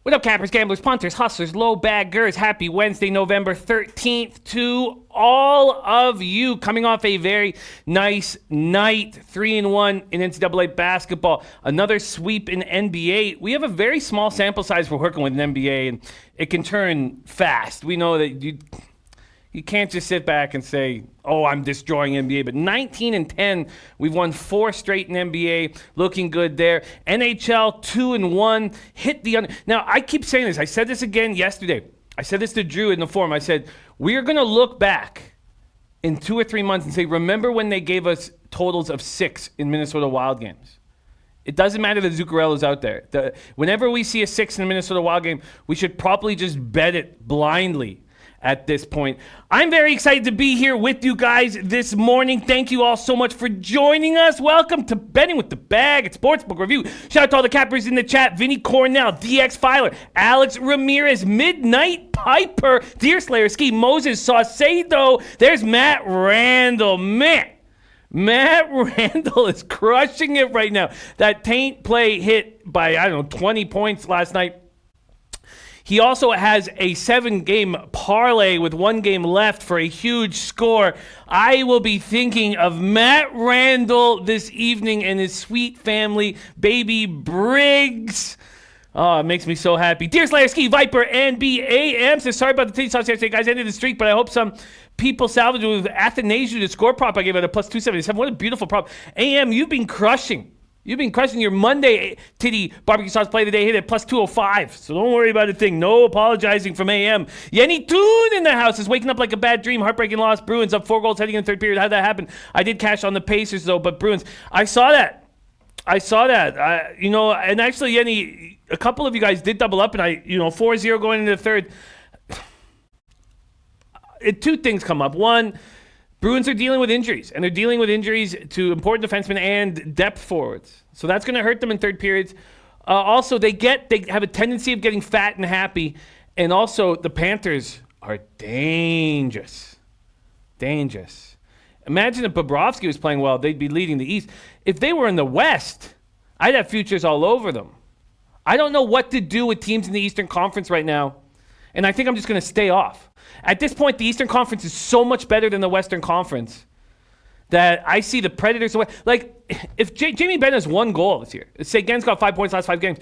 What up, cappers, gamblers, punters, hustlers, low baggers? Happy Wednesday, November 13th to all of you. Coming off a very nice night, 3-1 in NCAA basketball. Another sweep in NBA. We have a very small sample size we're working with in NBA, and it can turn fast. We know that you can't just sit back and say, oh, I'm destroying NBA. But 19-10, we've won 4 straight in NBA. Looking good there. NHL 2-1, hit the under. Now, I keep saying this. I said this again yesterday. I said this to Drew in the forum. I said, we are going to look back in 2 or 3 months and say, remember when they gave us totals of 6 in Minnesota Wild games? It doesn't matter that Zuccarello's out there. Whenever we see a 6 in a Minnesota Wild game, we should probably just bet it blindly at this point. I'm very excited to be here with you guys this morning. Thank you all so much for joining us. Welcome to Betting with the Bag at Sportsbook Review. Shout out to all the cappers in the chat. Vinny Cornell, DX Filer, Alex Ramirez, Midnight Piper, Deerslayer, Ski, Moses, Saucedo. There's Matt Randall. Matt Randall is crushing it right now. That taint play hit by, 20 points last night. He also has a 7-game parlay with 1 game left for a huge score. I will be thinking of Matt Randall this evening and his sweet family, baby Briggs. Oh, it makes me so happy. Deerslayer, Ski, Viper, NBA says, sorry about the titty sauce yesterday, guys. Ended the streak, but I hope some people salvage it with Athanasiu, the score prop I gave it a plus 277. What a beautiful prop. AM, you've been crushing. You've been crushing your Monday titty barbecue sauce play of the day. Hit at plus 205. So don't worry about a thing. No apologizing from AM. Yenny Toon in the house is waking up like a bad dream. Heartbreaking loss. Bruins up 4 goals heading in the third period. How'd that happen? I did cash on the Pacers though, but Bruins. I saw that. And actually, Yenny, a couple of you guys did double up, and 4-0 going into the third. 2 things come up. One, Bruins are dealing with injuries, and they're dealing with injuries to important defensemen and depth forwards. So that's going to hurt them in third periods. Also, they have a tendency of getting fat and happy, and also the Panthers are dangerous. Dangerous. Imagine if Bobrovsky was playing well, they'd be leading the East. If they were in the West, I'd have futures all over them. I don't know what to do with teams in the Eastern Conference right now, and I think I'm just going to stay off. At this point, the Eastern Conference is so much better than the Western Conference that I see the Predators away. Like, if Jamie Benn has 1 goal this year, say Gen's got 5 points last 5 games,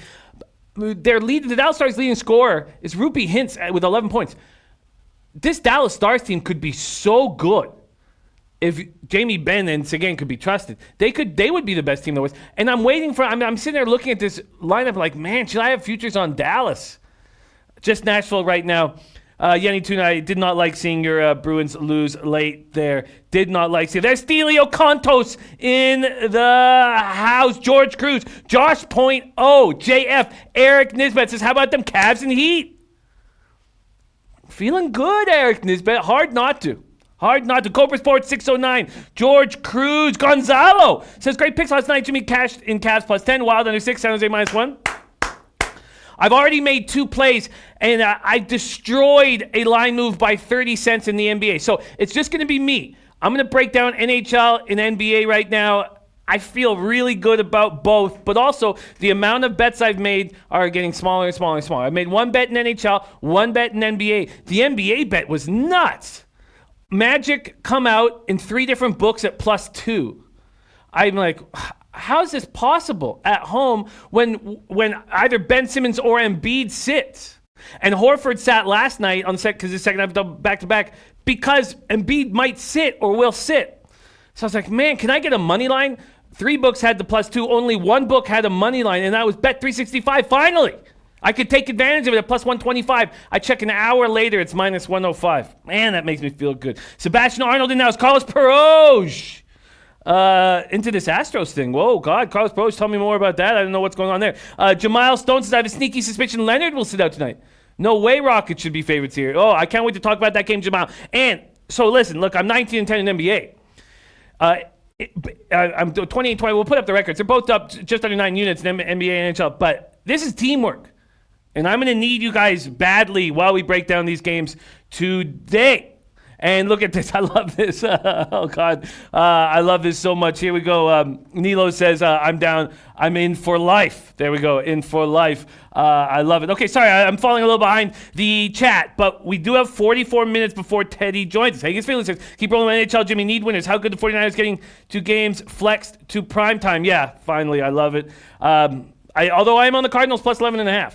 the Dallas Stars' leading scorer is Rupi Hintz with 11 points. This Dallas Stars team could be so good if Jamie Benn and Seguin could be trusted. They would be the best team in the West. And I'm sitting there looking at this lineup like, man, should I have futures on Dallas? Just Nashville right now. Yenny Tuna, I did not like seeing your Bruins lose late there. Did not like seeing. There's Stelio Contos in the house. George Cruz, Josh Point, JF, Eric Nisbet says, how about them Cavs and Heat? Feeling good, Eric Nisbet. Hard not to. Cobra Sports 609. George Cruz. Gonzalo says, great picks last night. Jimmy cashed in Cavs plus 10. Wild under 6. San Jose minus 1. I've already made 2 plays, and I destroyed a line move by 30 cents in the NBA. So it's just going to be me. I'm going to break down NHL and NBA right now. I feel really good about both, but also the amount of bets I've made are getting smaller and smaller and smaller. I made 1 bet in NHL, 1 bet in NBA. The NBA bet was nuts. Magic come out in 3 different books at plus 2. I'm like, how is this possible at home when either Ben Simmons or Embiid sits? And Horford sat last night on because his second half back-to-back because Embiid might sit or will sit. So I was like, man, can I get a money line? 3 books had the plus 2. Only 1 book had a money line, and that was Bet365. Finally, I could take advantage of it at plus 125. I check an hour later, it's minus 105. Man, that makes me feel good. Sebastian Arnold in the house. Carlos Peroj. Into this Astros thing. Whoa, God, Carlos Peroj, tell me more about that. I don't know what's going on there. Jamal Stone says, I have a sneaky suspicion Leonard will sit out tonight. No way Rockets should be favorites here. Oh, I can't wait to talk about that game, Jamal. And so listen, look, I'm 19-10 in NBA. I'm 28-20. We'll put up the records. They're both up just under 9 units in NBA and NHL. But this is teamwork. And I'm going to need you guys badly while we break down these games today. And look at this. I love this. Oh, God. I love this so much. Here we go. Nilo says, I'm down. I'm in for life. There we go. In for life. I love it. Okay, sorry. I'm falling a little behind the chat, but we do have 44 minutes before Teddy joins us. Hagen's Feelings says, keep rolling NHL Jimmy Need winners. How good the 49ers getting 2 games flexed to prime time. Yeah, finally. I love it. Although I am on the Cardinals plus 11.5.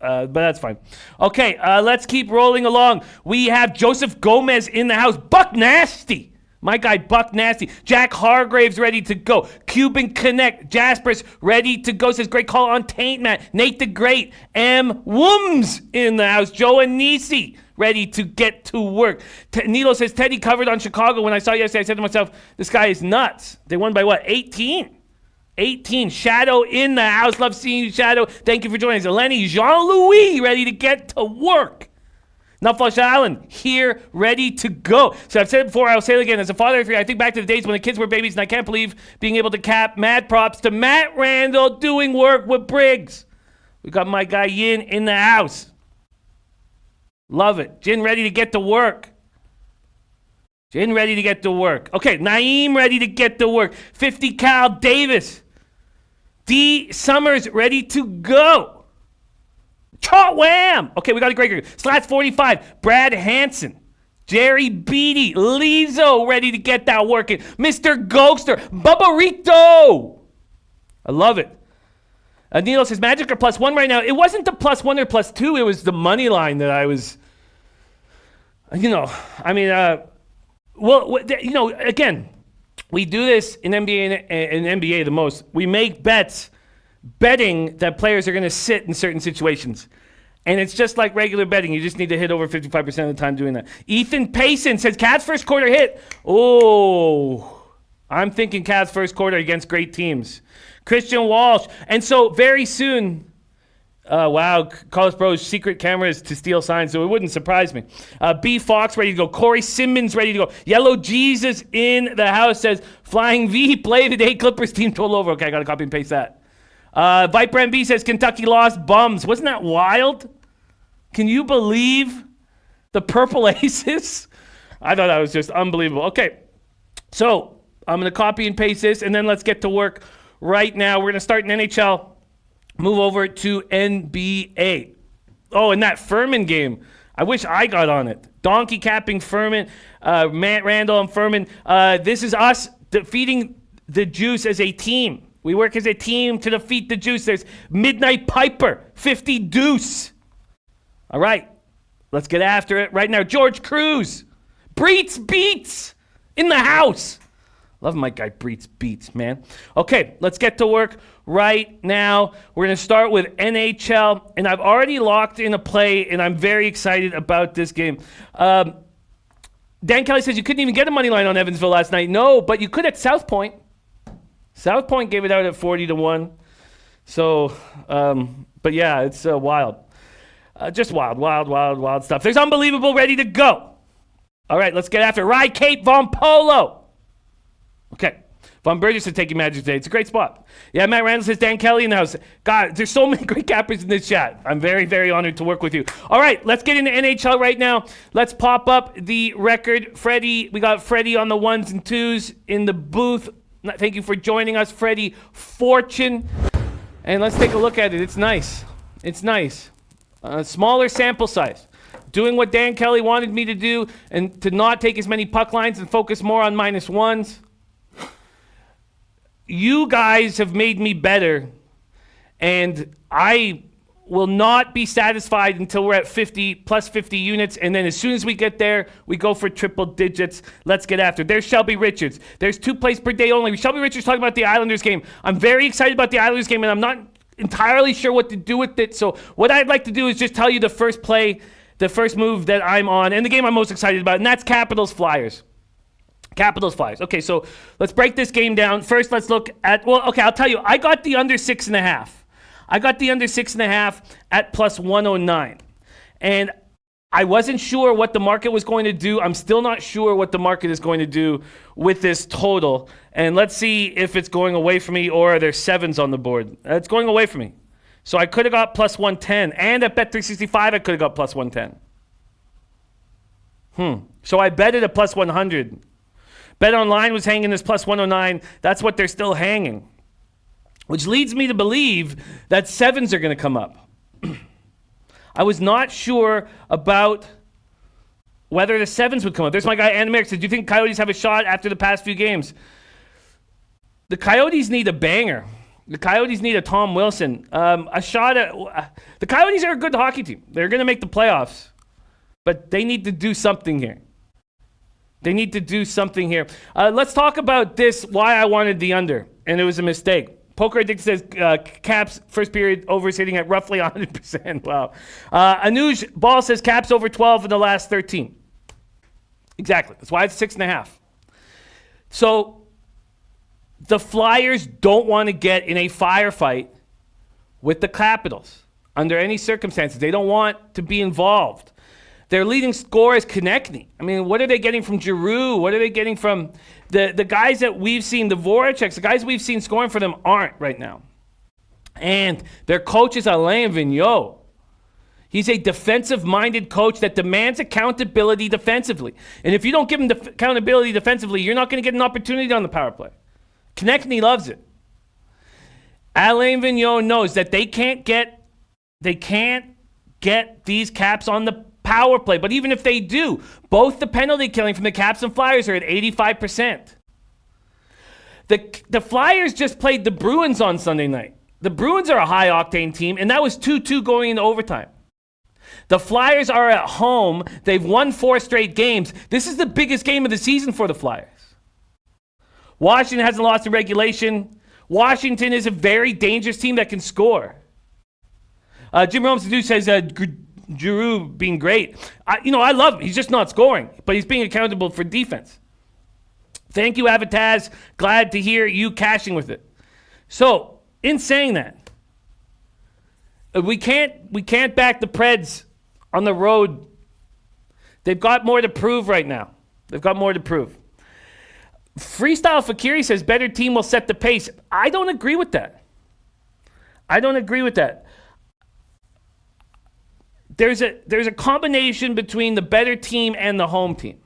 But that's fine. Okay, let's keep rolling along. We have Joseph Gomez in the house. Buck Nasty. My guy, Buck Nasty. Jack Hargraves ready to go. Cuban Connect. Jaspers ready to go. Says, great call on Taint Matt. Nate the Great. M. Wooms in the house. Joe Anisi ready to get to work. Nilo says, Teddy covered on Chicago. When I saw yesterday, I said to myself, this guy is nuts. They won by what? 18. Shadow in the house. Love seeing you, Shadow. Thank you for joining us. Eleni Jean-Louis ready to get to work. Nutflush Allen here, ready to go. So I've said it before, I'll say it again. As a father of 3, I think back to the days when the kids were babies, and I can't believe being able to cap. Mad props to Matt Randall doing work with Briggs. We got my guy Yin in the house. Love it. Jin ready to get to work. Jin ready to get to work. Okay, Naeem ready to get to work. 50 Cal Davis. D. Summers ready to go. Chot Wham! Okay, we got a great. Slats 45. Brad Hansen. Jerry Beatty. Lizo ready to get that working. Mr. Ghoster. Bubbarito. I love it. Nilo says Magic are +1 right now. It wasn't the +1 or +2. It was the money line that I was, again, we do this in NBA and NBA the most. We make bets betting that players are going to sit in certain situations. And it's just like regular betting. You just need to hit over 55% of the time doing that. Ethan Payson says, Cavs first quarter hit. Oh, I'm thinking Cavs first quarter against great teams. Christian Walsh. And so very soon, College Pros secret cameras to steal signs, so it wouldn't surprise me. B. Fox ready to go. Corey Simmons ready to go. Yellow Jesus in the house says, Flying V, play today, Clippers team total over. Okay, I got to copy and paste that. Viper MB says, Kentucky lost bums. Wasn't that wild? Can you believe the Purple Aces? I thought that was just unbelievable. Okay, so I'm going to copy and paste this, and then let's get to work right now. We're going to start in NHL. Move over to NBA. Oh, and that Furman game. I wish I got on it. Donkey capping Furman. Matt Randall and Furman. This is us defeating the Juice as a team. We work as a team to defeat the Juice. There's Midnight Piper. 50 Deuce. All right. Let's get after it right now. George Cruz. Breets Beats in the house. Love my guy Breets Beats, man. Okay, let's get to work right now. We're going to start with NHL, and I've already locked in a play, and I'm very excited about this game. Dan Kelly says you couldn't even get a money line on Evansville last night. No, but you could at South Point. South Point gave it out at 40-1. So, but yeah, it's wild. Just wild stuff. There's Unbelievable ready to go. All right, let's get after it. Rye Cape Von Polo. Okay. Von Burgess is taking Magic today. It's a great spot. Yeah, Matt Randall says Dan Kelly in the house. God, there's so many great cappers in this chat. I'm very, very honored to work with you. All right, let's get into NHL right now. Let's pop up the record. Freddie, we got Freddie on the 1s and 2s in the booth. Thank you for joining us, Freddie Fortune. And let's take a look at it. It's nice. It's nice. Smaller sample size. Doing what Dan Kelly wanted me to do and to not take as many puck lines and focus more on -1s. You guys have made me better, and I will not be satisfied until we're at 50, plus 50 units, and then as soon as we get there, we go for triple digits. Let's get after it. There's Shelby Richards. There's 2 plays per day only. Shelby Richards talking about the Islanders game. I'm very excited about the Islanders game, and I'm not entirely sure what to do with it, so what I'd like to do is just tell you the first play, the first move that I'm on, and the game I'm most excited about, and that's Capitals Flyers. Capitals Flyers. Okay, so let's break this game down. First, let's look at, I'll tell you, I got the under 6.5. I got the under 6.5 at +109. And I wasn't sure what the market was going to do. I'm still not sure what the market is going to do with this total. And let's see if it's going away from me or are there 7s on the board. It's going away from me. So I could have got +110. And at Bet365, I could have got +110. So I bet it at plus 100. Bet Online was hanging this plus 109. That's what they're still hanging. Which leads me to believe that sevens are going to come up. I was not sure about whether the sevens would come up. There's my guy, Anna Merrick, said, do you think Coyotes have a shot after the past few games? The Coyotes need a banger. The Coyotes need a Tom Wilson. A shot at... the Coyotes are a good hockey team. They're going to make the playoffs. But they need to do something here. Let's talk about this, why I wanted the under. And it was a mistake. Poker Addict says Caps first period over sitting at roughly 100%. Wow. Anuj Ball says Caps over 12 in the last 13. Exactly. That's why it's 6.5. So the Flyers don't want to get in a firefight with the Capitals under any circumstances. They don't want to be involved. Their leading scorer is Konechny. I mean, what are they getting from Giroux? What are they getting from the guys that we've seen, the Voraceks, the guys we've seen scoring for them aren't right now. And their coach is Alain Vigneault. He's a defensive-minded coach that demands accountability defensively. And if you don't give him accountability defensively, you're not going to get an opportunity on the power play. Konechny loves it. Alain Vigneault knows that they can't get these Caps on the power play. But even if they do, both the penalty killing from the Caps and Flyers are at 85%. The Flyers just played the Bruins on Sunday night. The Bruins are a high-octane team, and that was 2-2 going into overtime. The Flyers are at home. They've won 4 straight games. This is the biggest game of the season for the Flyers. Washington hasn't lost in regulation. Washington is a very dangerous team that can score. Jim Rome says Giroux being great. I love him. He's just not scoring, but he's being accountable for defense. Thank you, Avataz. Glad to hear you cashing with it. So, in saying that, we can't back the Preds on the road. They've got more to prove right now. Freestyle Fakiri says better team will set the pace. I don't agree with that. There's a combination between the better team and the home team.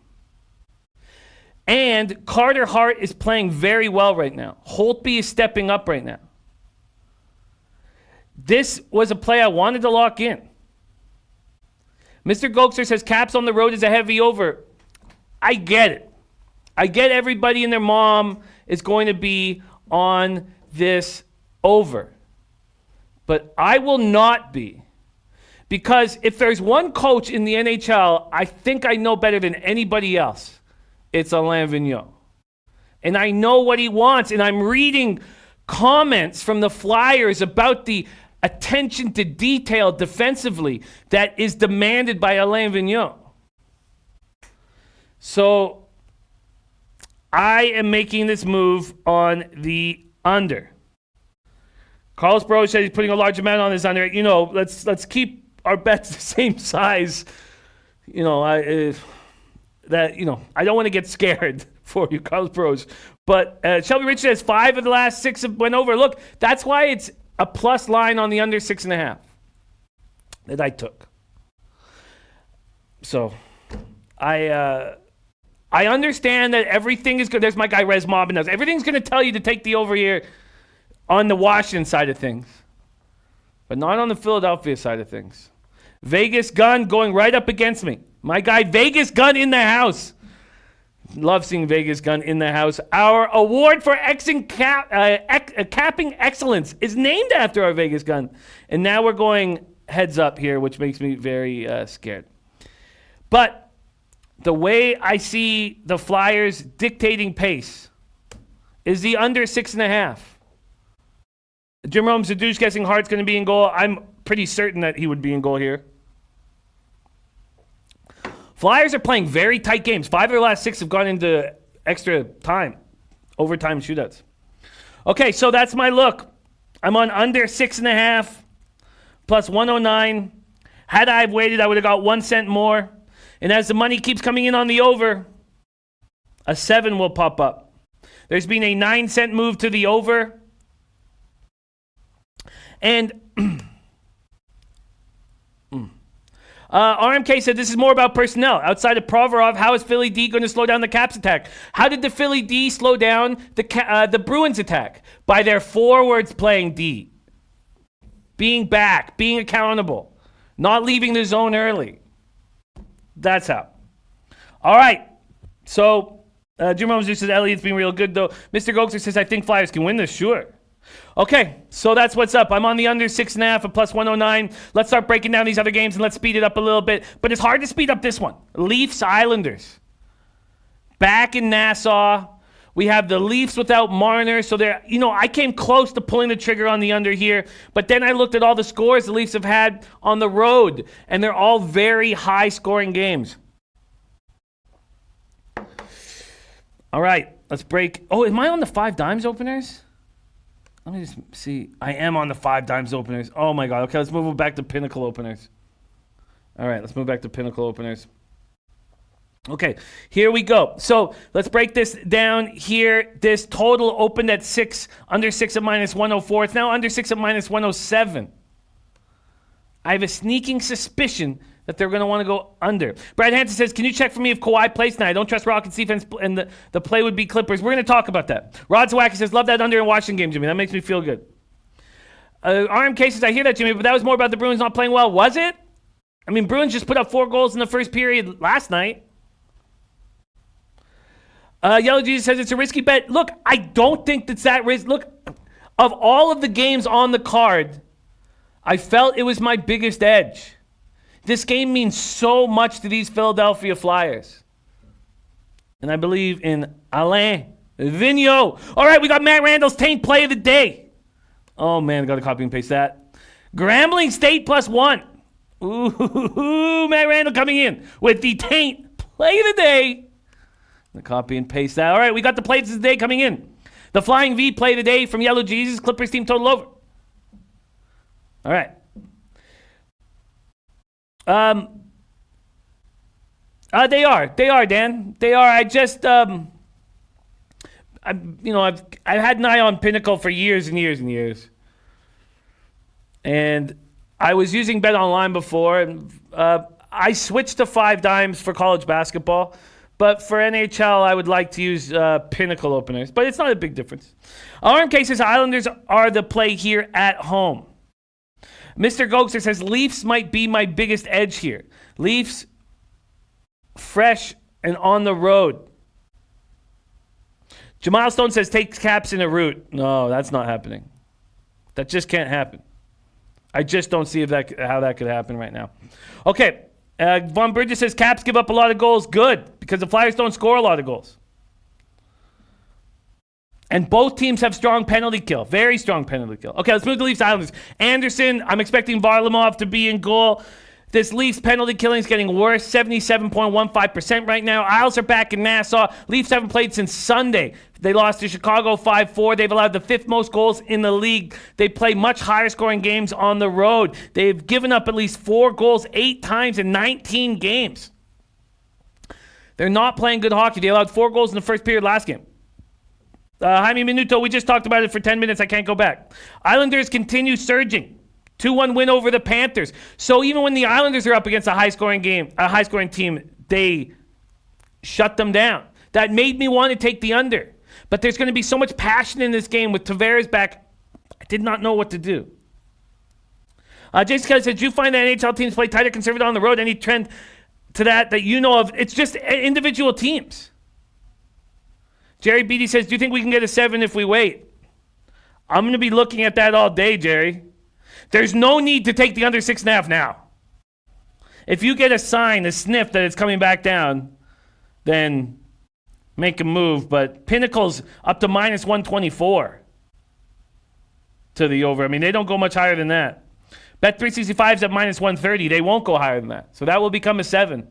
And Carter Hart is playing very well right now. Holtby is stepping up right now. This was a play I wanted to lock in. Mr. Gokster says Caps on the road is a heavy over. I get it. I get everybody and their mom is going to be on this over. But I will not be. Because if there's one coach in the NHL I think I know better than anybody else, it's Alain Vigneault. And I know what he wants. And I'm reading comments from the Flyers about the attention to detail defensively that is demanded by Alain Vigneault. So I am making this move on the under. Carlos Bro said he's putting a large amount on his under. Let's keep our bets the same size. I don't want to get scared for you, Carlos Bros. But Shelby Rich says 5 of the last 6 went over. Look, that's why it's a plus line on the under 6.5 that I took. So I understand that everything is good. There's my guy Rez Mobbin. Everything's going to tell you to take the over here on the Washington side of things, but not on the Philadelphia side of things. Vegas Gun going right up against me. My guy Vegas Gun in the house. Love seeing Vegas Gun in the house. Our award for capping excellence is named after our Vegas Gun. And now we're going heads up here, which makes me very scared. But the way I see the Flyers dictating pace is the under 6.5. Jim Rome Zadouche guessing Hart's going to be in goal. I'm pretty certain that he would be in goal here. Flyers are playing very tight games. 5 of their last 6 have gone into extra time, overtime shootouts. Okay, so that's my look. I'm on under 6.5 plus 109. Had I waited, I would have got 1 cent more. And as the money keeps coming in on the over, a 7 will pop up. There's been a 9-cent move to the over. And RMK said this is more about personnel. Outside of Provorov, how is Philly D going to slow down the Caps attack? How did the Philly D slow down the Bruins attack? By their forwards playing D. Being back, being accountable, not leaving the zone early. That's how. All right. So, Jim Ramos says Elliott's been real good, though. Mr. Gokser says, I think Flyers can win this. Sure. Okay, so that's what's up. I'm on the under 6.5 at plus 109. Let's start breaking down these other games and let's speed it up a little bit. But it's hard to speed up this one. Leafs Islanders. Back in Nassau. We have the Leafs without Marner. So they're, I came close to pulling the trigger on the under here. But then I looked at all the scores the Leafs have had on the road. And they're all very high scoring games. All right, let's break. Oh, am I on the 5 dimes openers? Let me just see. I am on the 5 dimes openers. Oh, my God. Okay, let's move back to Pinnacle openers. All right, let's move back to Pinnacle openers. Okay, here we go. So let's break this down here. This total opened at 6, under 6 at minus 104. It's now under 6 at minus 107. I have a sneaking suspicion that they're going to want to go under. Brad Hansen says, can you check for me if Kawhi plays tonight? I don't trust Rockets defense, and the play would be Clippers. We're going to talk about that. Rod Zawacki says, love that under in Washington game, Jimmy. That makes me feel good. RMK says, I hear that, Jimmy, but that was more about the Bruins not playing well. Was it? I mean, Bruins just put up 4 goals in the first period last night. Yellow Jesus says, it's a risky bet. Look, I don't think that's that risk. Look, of all of the games on the card, I felt it was my biggest edge. This game means so much to these Philadelphia Flyers. And I believe in Alain Vigneault. All right, we got Matt Randall's taint play of the day. Oh, man, I got to copy and paste that. Grambling State +1. Ooh, Matt Randall coming in with the taint play of the day. I'm going to copy and paste that. All right, we got the plays of the day coming in. The Flying V play of the day from Yellow Jesus. Clippers team total over. All right. They are, Dan. They are. I just, I've had an eye on Pinnacle for years and years and years. And I was using Bet Online before, and I switched to 5 dimes for college basketball. But for NHL, I would like to use Pinnacle openers. But it's not a big difference. RMK says Islanders are the play here at home. Mr. Gokser says Leafs might be my biggest edge here. Leafs, fresh and on the road. Jamal Stone says take Caps in a route. No, that's not happening. That just can't happen. I just don't see how that could happen right now. Okay, Von Bridges says Caps give up a lot of goals. Good, because the Flyers don't score a lot of goals. And both teams have strong penalty kill. Very strong penalty kill. Okay, let's move to Leafs Islanders. Anderson, I'm expecting Varlamov to be in goal. This Leafs penalty killing is getting worse. 77.15% right now. Isles are back in Nassau. Leafs haven't played since Sunday. They lost to Chicago 5-4. They've allowed the 5th most goals in the league. They play much higher scoring games on the road. They've given up at least 4 goals 8 times in 19 games. They're not playing good hockey. They allowed 4 goals in the first period last game. Jaime Minuto, we just talked about it for 10 minutes. I can't go back. Islanders continue surging. 2-1 win over the Panthers. So even when the Islanders are up against a high-scoring team, they shut them down. That made me want to take the under. But there's going to be so much passion in this game with Tavares back. I did not know what to do. Jason Kelly said, do you find that NHL teams play tighter conservative on the road? Any trend to that you know of? It's just individual teams. Jerry Beatty says, do you think we can get a 7 if we wait? I'm going to be looking at that all day, Jerry. There's no need to take the under 6.5 now. If you get a sign, a sniff that it's coming back down, then make a move. But Pinnacle's up to minus 124 to the over. I mean, they don't go much higher than that. Bet 365's at minus 130. They won't go higher than that. So that will become a 7.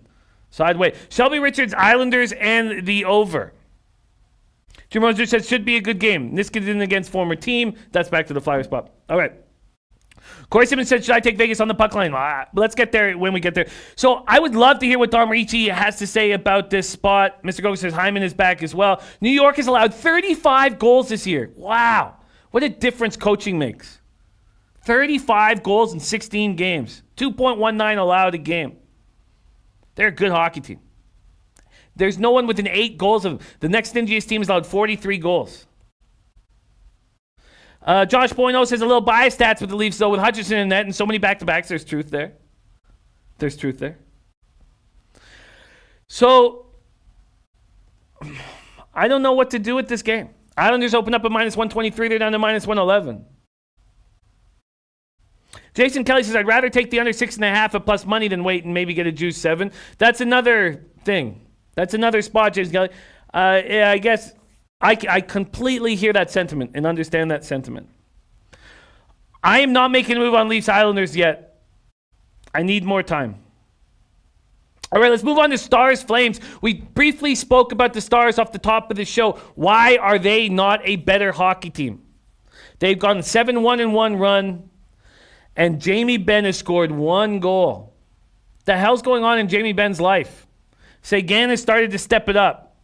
So I'd wait. Shelby Richards, Islanders, and the over. Jim Roser says, should be a good game. Niskanen against former team. That's back to the Flyer spot. All right. Corey Simmons said, should I take Vegas on the puck line? Let's get there when we get there. So I would love to hear what Dom Ricci has to say about this spot. Mr. Gogo says Hyman is back as well. New York has allowed 35 goals this year. Wow. What a difference coaching makes. 35 goals in 16 games. 2.19 allowed a game. They're a good hockey team. There's no one within 8 goals of them. The next stingiest team is allowed 43 goals. Josh Boyno says a little biased stats with the Leafs, though, with Hutchinson in net and so many back-to-backs. There's truth there. So, I don't know what to do with this game. Islanders open up at minus 123. They're down to minus 111. Jason Kelly says, I'd rather take the under 6.5 at plus money than wait and maybe get a juice 7. That's another thing. That's another spot, Jason Kelly. Yeah, I guess I completely hear that sentiment and understand that sentiment. I am not making a move on Leafs Islanders yet. I need more time. All right, let's move on to Stars Flames. We briefly spoke about the Stars off the top of the show. Why are they not a better hockey team? They've gone 7-1-1 run, and Jamie Benn has scored 1 goal. The hell's going on in Jamie Benn's life? Seguin has started to step it up.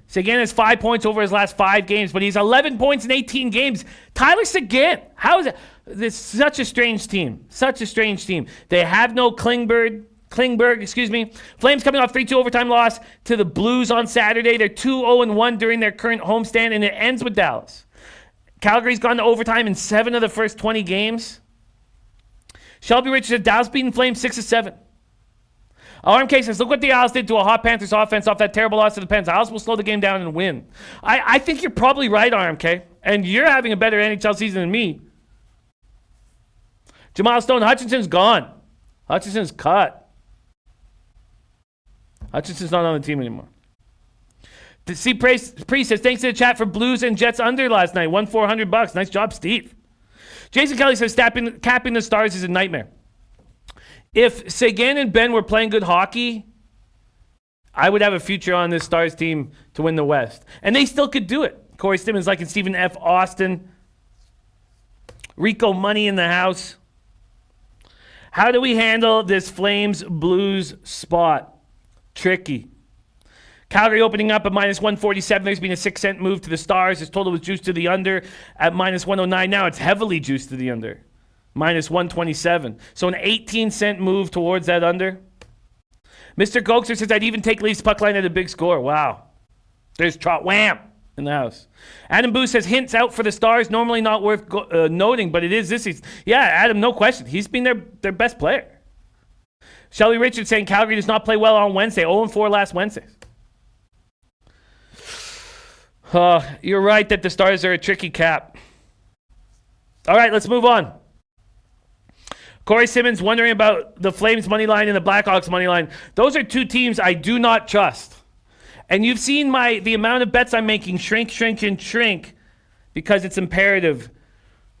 Seguin has 5 points over his last 5 games, but he's 11 points in 18 games. Tyler Seguin, how is it? This is such a strange team. Such a strange team. They have no Klingberg, Flames coming off 3-2 overtime loss to the Blues on Saturday. They're 2-0-1 during their current homestand, and it ends with Dallas. Calgary's gone to overtime in 7 of the first 20 games. Shelby Richards said Dallas beating Flames 6-7. RMK says, look what the Isles did to a hot Panthers offense off that terrible loss to the Pens. Isles will slow the game down and win. I think you're probably right, RMK. And you're having a better NHL season than me. Jamal Stone, Hutchinson's gone. Hutchinson's cut. Hutchinson's not on the team anymore. C. Priest says, thanks to the chat for Blues and Jets under last night. Won $400. Nice job, Steve. Jason Kelly says, capping the Stars is a nightmare. If Seguin and Ben were playing good hockey, I would have a future on this Stars team to win the West. And they still could do it. Corey Simmons, like in Stephen F. Austin. Rico Money in the house. How do we handle this Flames-Blues spot? Tricky. Calgary opening up at minus 147. There's been a 6-cent move to the Stars. This total was juiced to the under at minus 109. Now it's heavily juiced to the under. Minus 127. So an 18-cent move towards that under. Mr. Gokser says, I'd even take Leafs puck line at a big score. Wow. There's Trot Wham in the house. Adam Boo says, hints out for the Stars. Normally not worth noting, but it is this season. Yeah, Adam, no question. He's been their best player. Shelly Richards saying Calgary does not play well on Wednesday. 0-4 last Wednesday. You're right that the Stars are a tricky cap. All right, let's move on. Corey Simmons wondering about the Flames money line and the Blackhawks money line. Those are 2 teams I do not trust. And you've seen the amount of bets I'm making shrink because it's imperative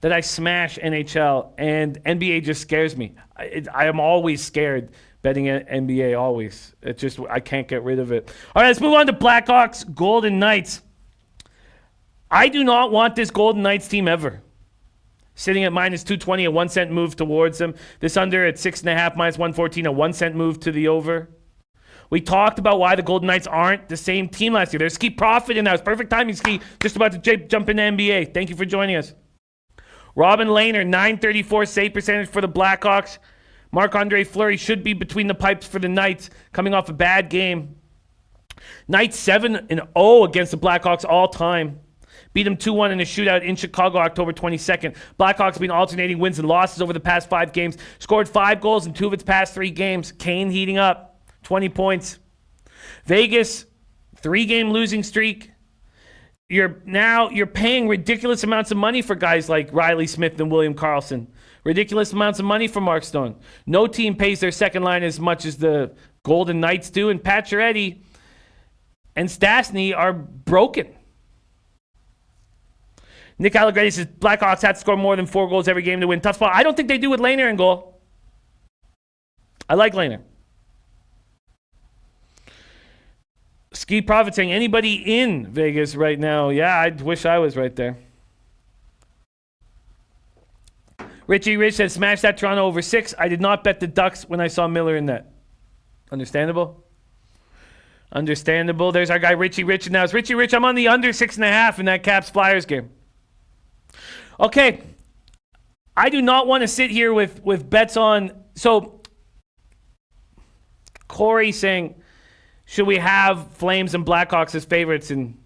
that I smash NHL, and NBA just scares me. I am always scared betting at NBA, always. It's just, I can't get rid of it. All right, let's move on to Blackhawks, Golden Knights. I do not want this Golden Knights team ever. Sitting at minus 220, a 1-cent move towards them. This under at 6.5, minus 114, a 1-cent move to the over. We talked about why the Golden Knights aren't the same team last year. There's Ski Profit in the house. Perfect timing, Ski. Just about to jump into NBA. Thank you for joining us. Robin Lehner, 934 save percentage for the Blackhawks. Marc-Andre Fleury should be between the pipes for the Knights, coming off a bad game. Knights 7-0 against the Blackhawks all time. Beat them 2-1 in a shootout in Chicago, October 22nd. Blackhawks been alternating wins and losses over the past 5 games. Scored 5 goals in 2 of its past 3 games. Kane heating up, 20 points. Vegas, 3-game losing streak. You're paying ridiculous amounts of money for guys like Riley Smith and William Karlsson. Ridiculous amounts of money for Mark Stone. No team pays their second line as much as the Golden Knights do, and Pacioretty and Stastny are broken. Nick Allegretti says Blackhawks had to score more than 4 goals every game to win. Tough spot. I don't think they do with Lehner in goal. I like Lehner. Ski Profit saying anybody in Vegas right now? Yeah, I wish I was right there. Richie Rich says smash that Toronto over 6. I did not bet the Ducks when I saw Miller in that. Understandable. There's our guy Richie Rich. Now it's Richie Rich. I'm on the under 6.5 in that Caps Flyers game. Okay, I do not want to sit here with bets on. So Corey saying, should we have Flames and Blackhawks as favorites? And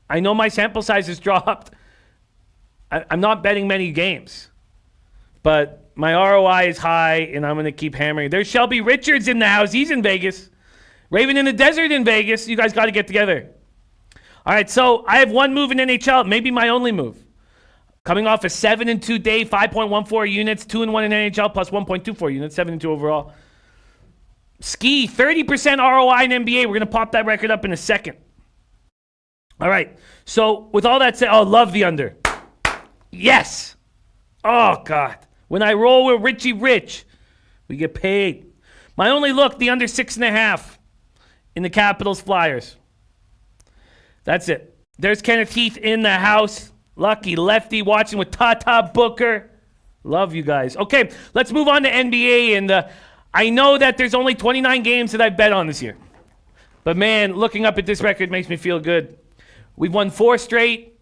I know my sample size has dropped. I'm not betting many games. But my ROI is high, and I'm going to keep hammering. There's Shelby Richards in the house. He's in Vegas. Raven in the Desert in Vegas. You guys got to get together. All right, so I have one move in NHL, maybe my only move. Coming off a 7-2 day, 5.14 units, 2-1 in NHL, plus 1.24 units, 7-2 overall. Ski, 30% ROI in NBA. We're going to pop that record up in a second. All right, so with all that said, love the under. Yes. Oh, God. When I roll with Richie Rich, we get paid. My only look, the under 6.5 in the Capitals Flyers. That's it. There's Kenneth Heath in the house. Lucky lefty watching with Tata Booker. Love you guys. Okay, let's move on to NBA. And I know that there's only 29 games that I bet on this year. But, man, looking up at this record makes me feel good. We've won 4 straight.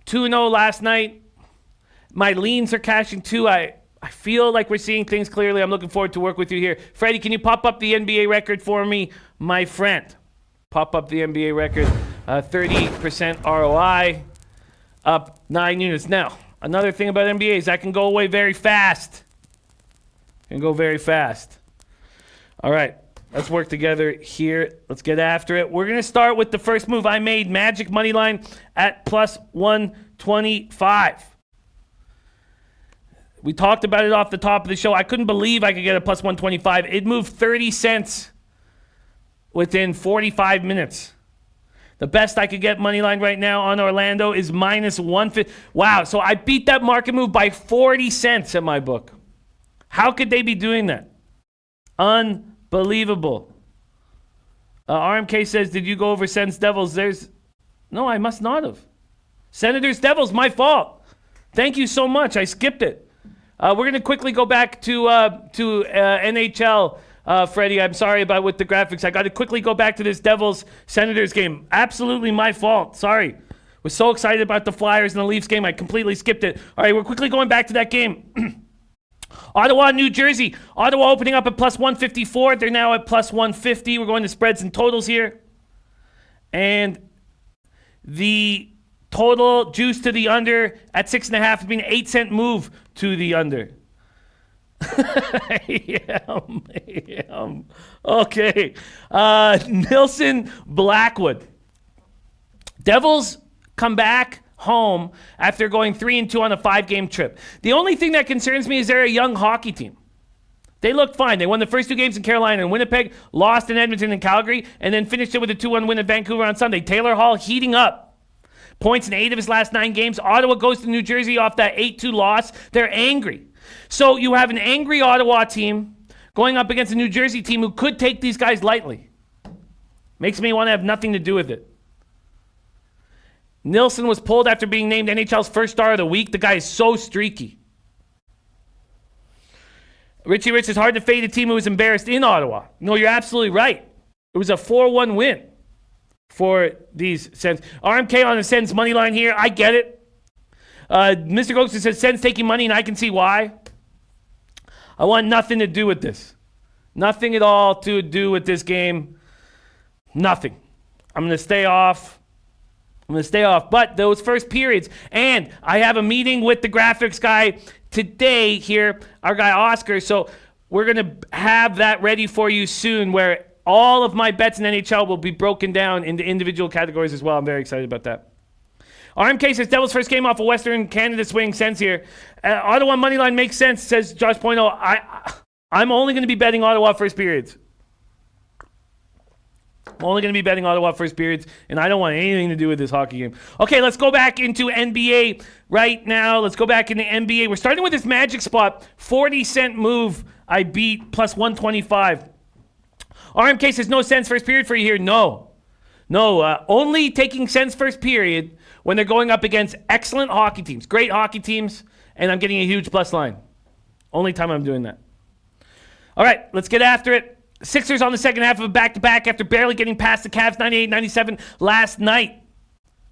2-0 last night. My leans are cashing too. I feel like we're seeing things clearly. I'm looking forward to work with you here. Freddie, can you pop up the NBA record for me, my friend? Pop up the NBA record. 30% ROI. Up 9 units. Now, another thing about NBA is that can go away very fast. Can go very fast. All right. Let's work together here. Let's get after it. We're going to start with the first move I made. Magic money line at plus 125. We talked about it off the top of the show. I couldn't believe I could get a plus 125. It moved 30 cents within 45 minutes. The best I could get money line right now on Orlando is minus 150. Wow, so I beat that market move by 40 cents in my book. How could they be doing that? Unbelievable. RMK says, did you go over Sens Devils? No, I must not have. Senators Devils, my fault. Thank you so much. I skipped it. We're going to quickly go back to NHL, Freddie. I'm sorry about with the graphics. I got to quickly go back to this Devils-Senators game. Absolutely my fault. Sorry. Was so excited about the Flyers and the Leafs game, I completely skipped it. All right, we're quickly going back to that game. Ottawa, New Jersey. Ottawa opening up at plus 154. They're now at plus 150. We're going to spreads and totals here. And the total juice to the under at 6.5 has been an 8-cent move to the under. Okay. Nilsson Blackwood. Devils come back home after going 3-2 on a 5-game trip. The only thing that concerns me is they're a young hockey team. They looked fine. They won the first 2 games in Carolina and Winnipeg, lost in Edmonton and Calgary, and then finished it with a 2-1 win at Vancouver on Sunday. Taylor Hall heating up. Points in 8 of his last 9 games. Ottawa goes to New Jersey off that 8-2 loss. They're angry. So you have an angry Ottawa team going up against a New Jersey team who could take these guys lightly. Makes me want to have nothing to do with it. Nilsson was pulled after being named NHL's first star of the week. The guy is so streaky. Richie Rich, it's hard to fade a team who was embarrassed in Ottawa. No, you're absolutely right. It was a 4-1 win for these Sens. RMK on the Sens money line here. I get it. Mr. Ghost says Sens taking money, and I can see why. I want nothing to do with this. Nothing at all to do with this game. Nothing. I'm going to stay off. But those first periods, and I have a meeting with the graphics guy today here, our guy Oscar, so we're going to have that ready for you soon where all of my bets in NHL will be broken down into individual categories as well. I'm very excited about that. RMK says Devils first game off of Western Canada swing sense here. Ottawa money line makes sense, says Josh Poino. I'm only going to be betting Ottawa first periods. I'm only going to be betting Ottawa first periods, and I don't want anything to do with this hockey game. Okay, let's go back into NBA right now. Let's go back into NBA. We're starting with this Magic spot. 40-cent move I beat plus 125. RMK says no Sens first period for you here. No, only taking Sens first period when they're going up against excellent hockey teams, great hockey teams, and I'm getting a huge plus line. Only time I'm doing that. All right, let's get after it. Sixers on the second half of a back-to-back after barely getting past the Cavs 98-97 last night.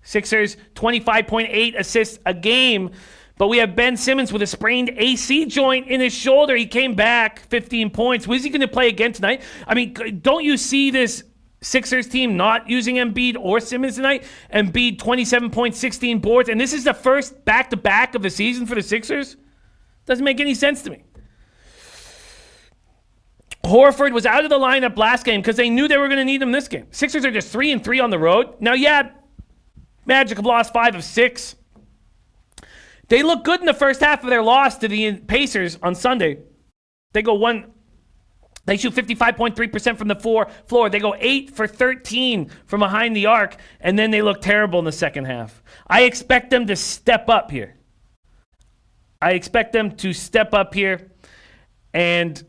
Sixers 25.8 assists a game. But we have Ben Simmons with a sprained AC joint in his shoulder. He came back, 15 points. Who's he going to play again tonight? I mean, don't you see this Sixers team not using Embiid or Simmons tonight? Embiid, 27 points, 16 boards. And this is the first back-to-back of the season for the Sixers? Doesn't make any sense to me. Horford was out of the lineup last game because they knew they were going to need him this game. Sixers are just 3-3 on the road. Now, yeah, Magic have lost 5 of 6. They look good in the first half of their loss to the Pacers on Sunday. They shoot 55.3% from the floor. They go 8 for 13 from behind the arc, and then they look terrible in the second half. I expect them to step up here. And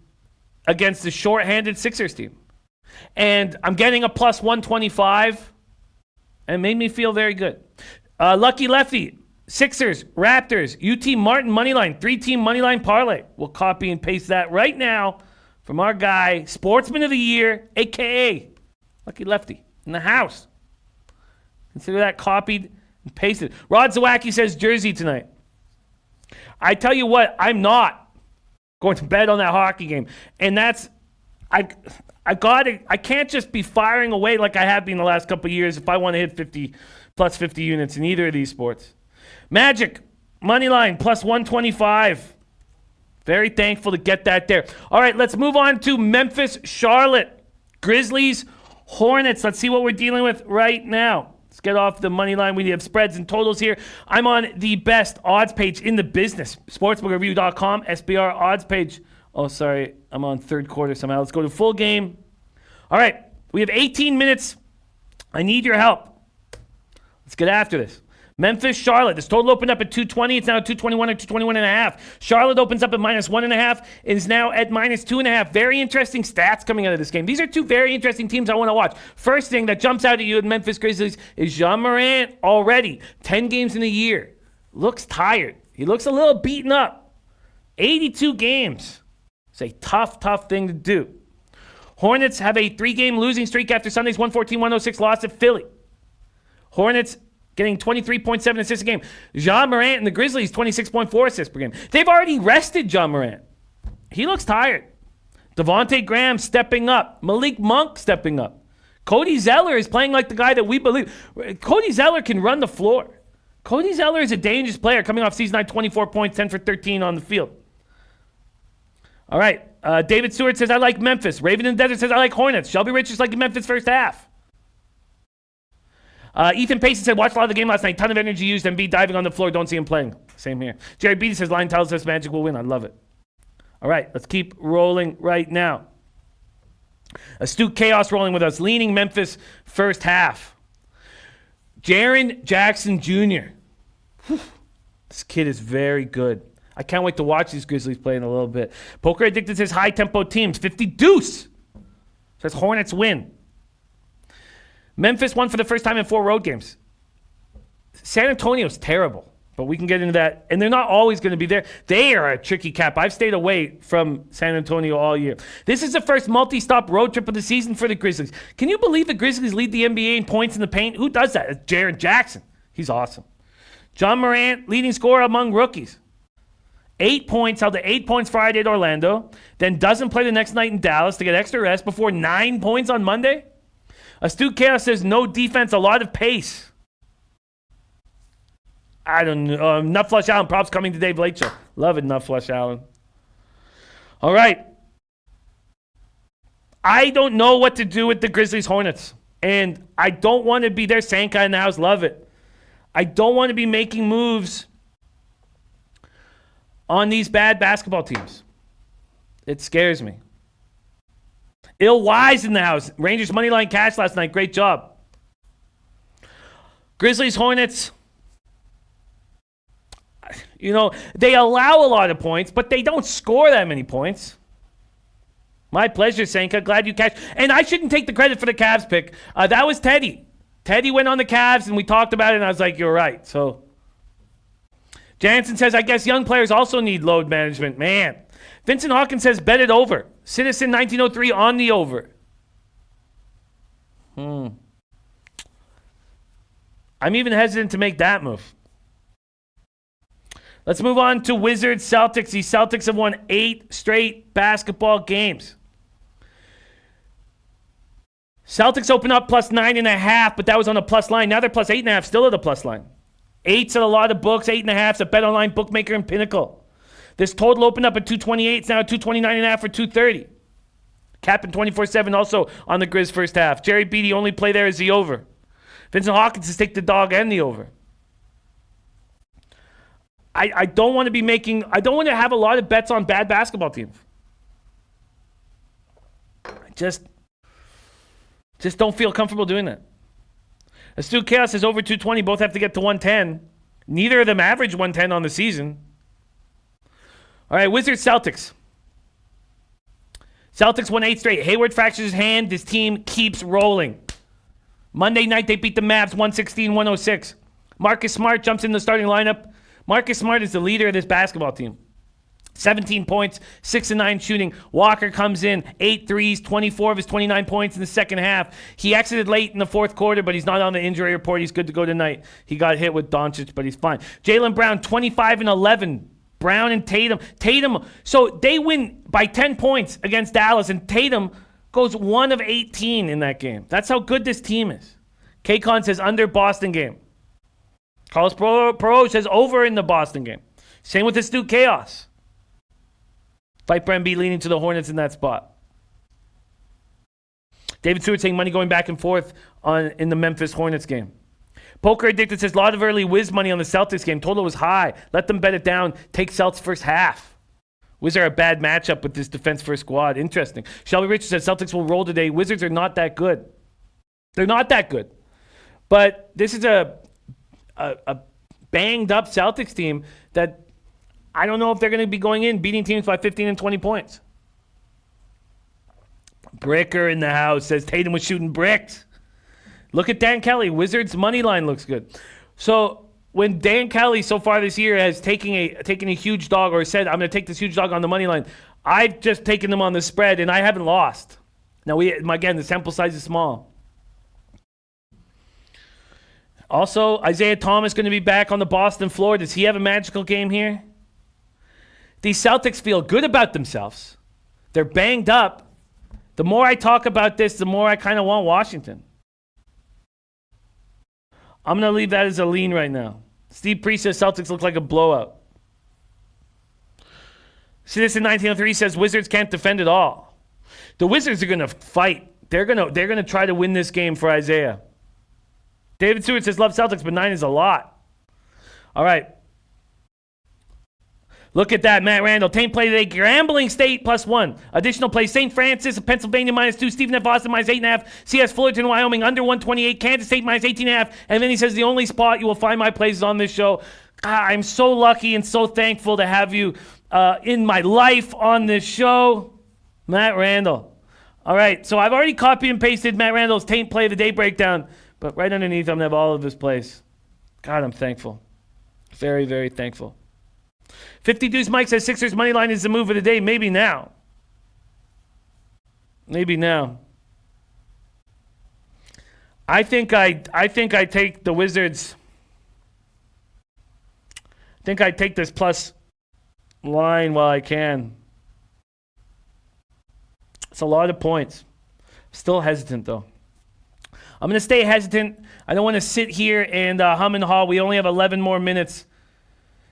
against the short-handed Sixers team. And I'm getting a plus 125, and it made me feel very good. Lucky Lefty, Sixers, Raptors, UT Martin moneyline, 3-team moneyline parlay. We'll copy and paste that right now from our guy, Sportsman of the Year, a.k.a. Lucky Lefty, in the house. Consider that copied and pasted. Rod Zawacki says Jersey tonight. I tell you what, I'm not going to bet on that hockey game. And that's, I can't just be firing away like I have been the last couple of years if I want to hit plus 50 units in either of these sports. Magic, money line, plus 125. Very thankful to get that there. All right, let's move on to Memphis, Charlotte, Grizzlies, Hornets. Let's see what we're dealing with right now. Let's get off the money line. We have spreads and totals here. I'm on the best odds page in the business, sportsbookreview.com, SBR odds page. Oh, sorry, I'm on third quarter somehow. Let's go to full game. All right, we have 18 minutes. I need your help. Let's get after this. Memphis, Charlotte. This total opened up at 220. It's now at 221 or 221.5. Charlotte opens up at minus 1.5. It is now at minus 2.5. Very interesting stats coming out of this game. These are two very interesting teams I want to watch. First thing that jumps out at you at Memphis Grizzlies is Ja Morant already. 10 games in a year. Looks tired. He looks a little beaten up. 82 games. It's a tough, tough thing to do. Hornets have a 3-game losing streak after Sunday's 114-106 loss at Philly. Hornets getting 23.7 assists a game. Ja Morant and the Grizzlies, 26.4 assists per game. They've already rested Ja Morant. He looks tired. Devontae Graham stepping up. Malik Monk stepping up. Cody Zeller is playing like the guy that we believe. Cody Zeller can run the floor. Cody Zeller is a dangerous player coming off season high 24 points, 10 for 13 on the field. All right. David Stewart says, I like Memphis. Raven in the Desert says, I like Hornets. Shelby Richards like Memphis first half. Ethan Payson said, watched a lot of the game last night. Ton of energy used. Embiid diving on the floor. Don't see him playing. Same here. Jerry Beatty says, line tells us Magic will win. I love it. All right, let's keep rolling right now. Astute Chaos rolling with us. Leaning Memphis first half. Jaren Jackson Jr. Whew. This kid is very good. I can't wait to watch these Grizzlies play in a little bit. Poker Addicted says, high-tempo teams. 50 deuce. Says Hornets win. Memphis won for the first time in 4 road games. San Antonio's terrible, but we can get into that. And they're not always going to be there. They are a tricky cap. I've stayed away from San Antonio all year. This is the first multi-stop road trip of the season for the Grizzlies. Can you believe the Grizzlies lead the NBA in points in the paint? Who does that? It's Jaren Jackson. He's awesome. Ja Morant, leading scorer among rookies. 8 points, held to 8 points Friday at Orlando, then doesn't play the next night in Dallas to get extra rest before 9 points on Monday. Astute Chaos says no defense, a lot of pace. I don't know. Nut Flush Allen, props coming to Dave Late Show. Love it, Nut Flush Allen. All right. I don't know what to do with the Grizzlies Hornets. And I don't want to be there. Sanka in the house, love it. I don't want to be making moves on these bad basketball teams. It scares me. Ill Wise in the house. Rangers moneyline cash last night. Great job. Grizzlies, Hornets. You know, they allow a lot of points, but they don't score that many points. My pleasure, Sanka. Glad you cashed. And I shouldn't take the credit for the Cavs pick. That was Teddy. Teddy went on the Cavs, and we talked about it, and I was like, you're right. So, Jansen says, I guess young players also need load management. Man. Vincent Hawkins says, bet it over. Citizen 1903 on the over. I'm even hesitant to make that move. Let's move on to Wizards Celtics. The Celtics have won 8 straight basketball games. Celtics open up plus 9.5, but that was on a plus line. Now they're plus 8.5, still at a plus line. 8's at a lot of books, 8.5's at BetOnline, Bookmaker, and Pinnacle. This total opened up at 228. It's now at 229.5 for 230. Captain 24/7 also on the Grizz first half. Jerry Beatty only play there is the over. Vincent Hawkins has take the dog and the over. I don't want to have a lot of bets on bad basketball teams. I just don't feel comfortable doing that. Astute Chaos says over 220. Both have to get to 110. Neither of them average 110 on the season. All right, Wizards Celtics. Celtics won 8 straight. Hayward fractures his hand. This team keeps rolling. Monday night, they beat the Mavs 116-106. Marcus Smart jumps in the starting lineup. Marcus Smart is the leader of this basketball team. 17 points, 6 of 9 shooting. Walker comes in, 8 threes, 24 of his 29 points in the second half. He exited late in the fourth quarter, but he's not on the injury report. He's good to go tonight. He got hit with Doncic, but he's fine. Jaylen Brown, 25 and 11. Brown and Tatum. So they win by 10 points against Dallas, and Tatum goes 1 of 18 in that game. That's how good this team is. K-Con says under Boston game. Carlos Pro says over in the Boston game. Same with Astute Chaos. Fight Brand B leaning to the Hornets in that spot. David Stewart saying money going back and forth in the Memphis Hornets game. Poker Addicted says a lot of early whiz money on the Celtics game. Total was high. Let them bet it down. Take Celtics first half. Wizards are a bad matchup with this defense first squad. Interesting. Shelby Richards says Celtics will roll today. Wizards are not that good. They're not that good. But this is a banged up Celtics team that I don't know if they're going to be going in beating teams by 15 and 20 points. Bricker in the house says Tatum was shooting bricks. Look at Dan Kelly. Wizards money line looks good. So when Dan Kelly so far this year has taken a huge dog or said, I'm going to take this huge dog on the money line, I've just taken them on the spread and I haven't lost. Now, again, the sample size is small. Also, Isaiah Thomas going to be back on the Boston floor. Does he have a magical game here? These Celtics feel good about themselves. They're banged up. The more I talk about this, the more I kind of want Washington. I'm going to leave that as a lean right now. Steve Priest says Celtics look like a blowout. Citizen 1903 says Wizards can't defend at all. The Wizards are going to fight. They're going to try to win this game for Isaiah. David Stewart says love Celtics, but 9 is a lot. All right. Look at that, Matt Randall. Taint play today. Grambling State +1. Additional play. St. Francis of Pennsylvania -2. Stephen F. Austin -8.5. CS Fullerton, Wyoming under 128. Kansas State -18.5. And then he says the only spot you will find my places on this show. God, I'm so lucky and so thankful to have you in my life on this show. Matt Randall. All right, so I've already copied and pasted Matt Randall's Taint play of the day breakdown. But right underneath, I'm going to have all of his plays. God, I'm thankful. Very, very thankful. 50 Deuce Mike says Sixers money line is the move of the day. Maybe now. Maybe now. I think I take the Wizards. I think I take this plus line while I can. It's a lot of points. Still hesitant though. I'm going to stay hesitant. I don't want to sit here and hum and haw. We only have 11 more minutes.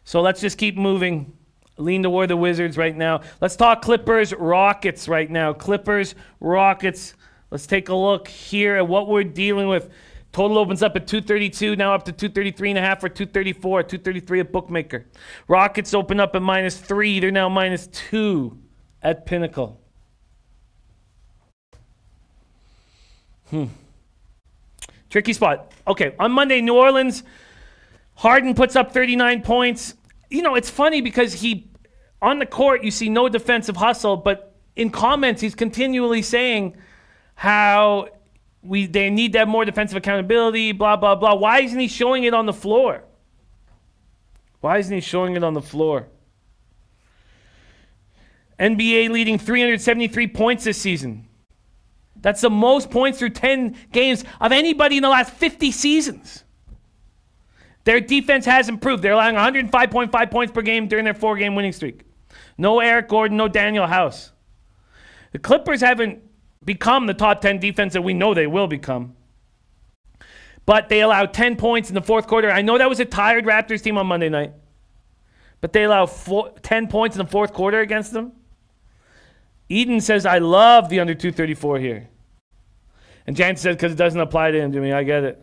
So let's just keep moving. Lean toward the Wizards right now. Let's talk Clippers, Rockets right now. Clippers, Rockets. Let's take a look here at what we're dealing with. Total opens up at 232, now up to 233.5 or 234, 233 at Bookmaker. Rockets open up at -3. They're now -2 at Pinnacle. Tricky spot. Okay, on Monday, New Orleans, Harden puts up 39 points. You know, it's funny because on the court, you see no defensive hustle, but in comments, he's continually saying how they need to have more defensive accountability, blah, blah, blah. Why isn't he showing it on the floor? Why isn't he showing it on the floor? NBA leading 373 points this season. That's the most points through 10 games of anybody in the last 50 seasons. Their defense has improved. They're allowing 105.5 points per game during their 4-game winning streak. No Eric Gordon, no Daniel House. The Clippers haven't become the top 10 defense that we know they will become. But they allowed 10 points in the fourth quarter. I know that was a tired Raptors team on Monday night. But they allowed 10 points in the fourth quarter against them. Eden says, I love the under 234 here. And Jan says, because it doesn't apply to him, Jimmy. I get it.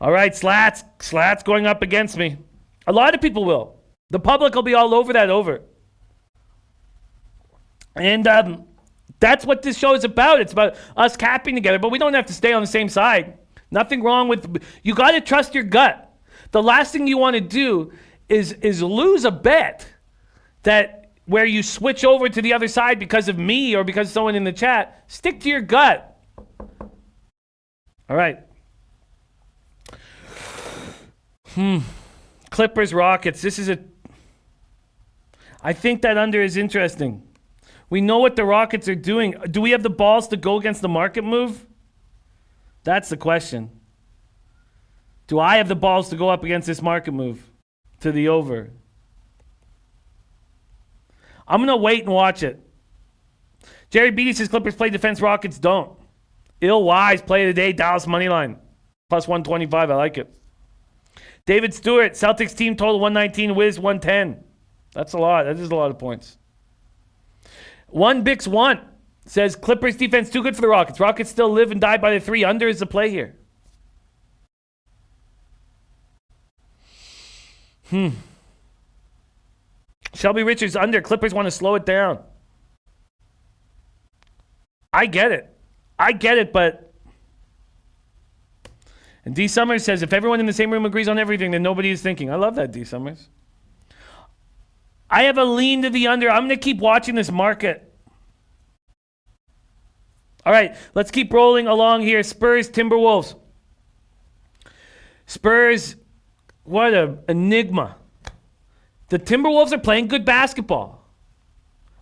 All right, Slats. Slats going up against me. A lot of people will. The public will be all over that over. And that's what this show is about. It's about us capping together, but we don't have to stay on the same side. Nothing wrong with... You got to trust your gut. The last thing you want to do is lose a bet that where you switch over to the other side because of me or because of someone in the chat. Stick to your gut. All right. Clippers, Rockets. I think that under is interesting. We know what the Rockets are doing. Do we have the balls to go against the market move? That's the question. Do I have the balls to go up against this market move to the over? I'm going to wait and watch it. Jerry Beatty says Clippers play defense, Rockets don't. Ill Wise, play of the day, Dallas money line. Plus 125, I like it. David Stewart, Celtics team total 119, Wiz 110. That's a lot. That is a lot of points. One Bix One says Clippers defense too good for the Rockets. Rockets still live and die by the 3. Under is the play here. Shelby Richards under. Clippers want to slow it down. I get it, but... And D. Summers says, if everyone in the same room agrees on everything, then nobody is thinking. I love that, D. Summers. I have a lean to the under. I'm going to keep watching this market. All right, let's keep rolling along here. Spurs, Timberwolves. Spurs, what an enigma. The Timberwolves are playing good basketball.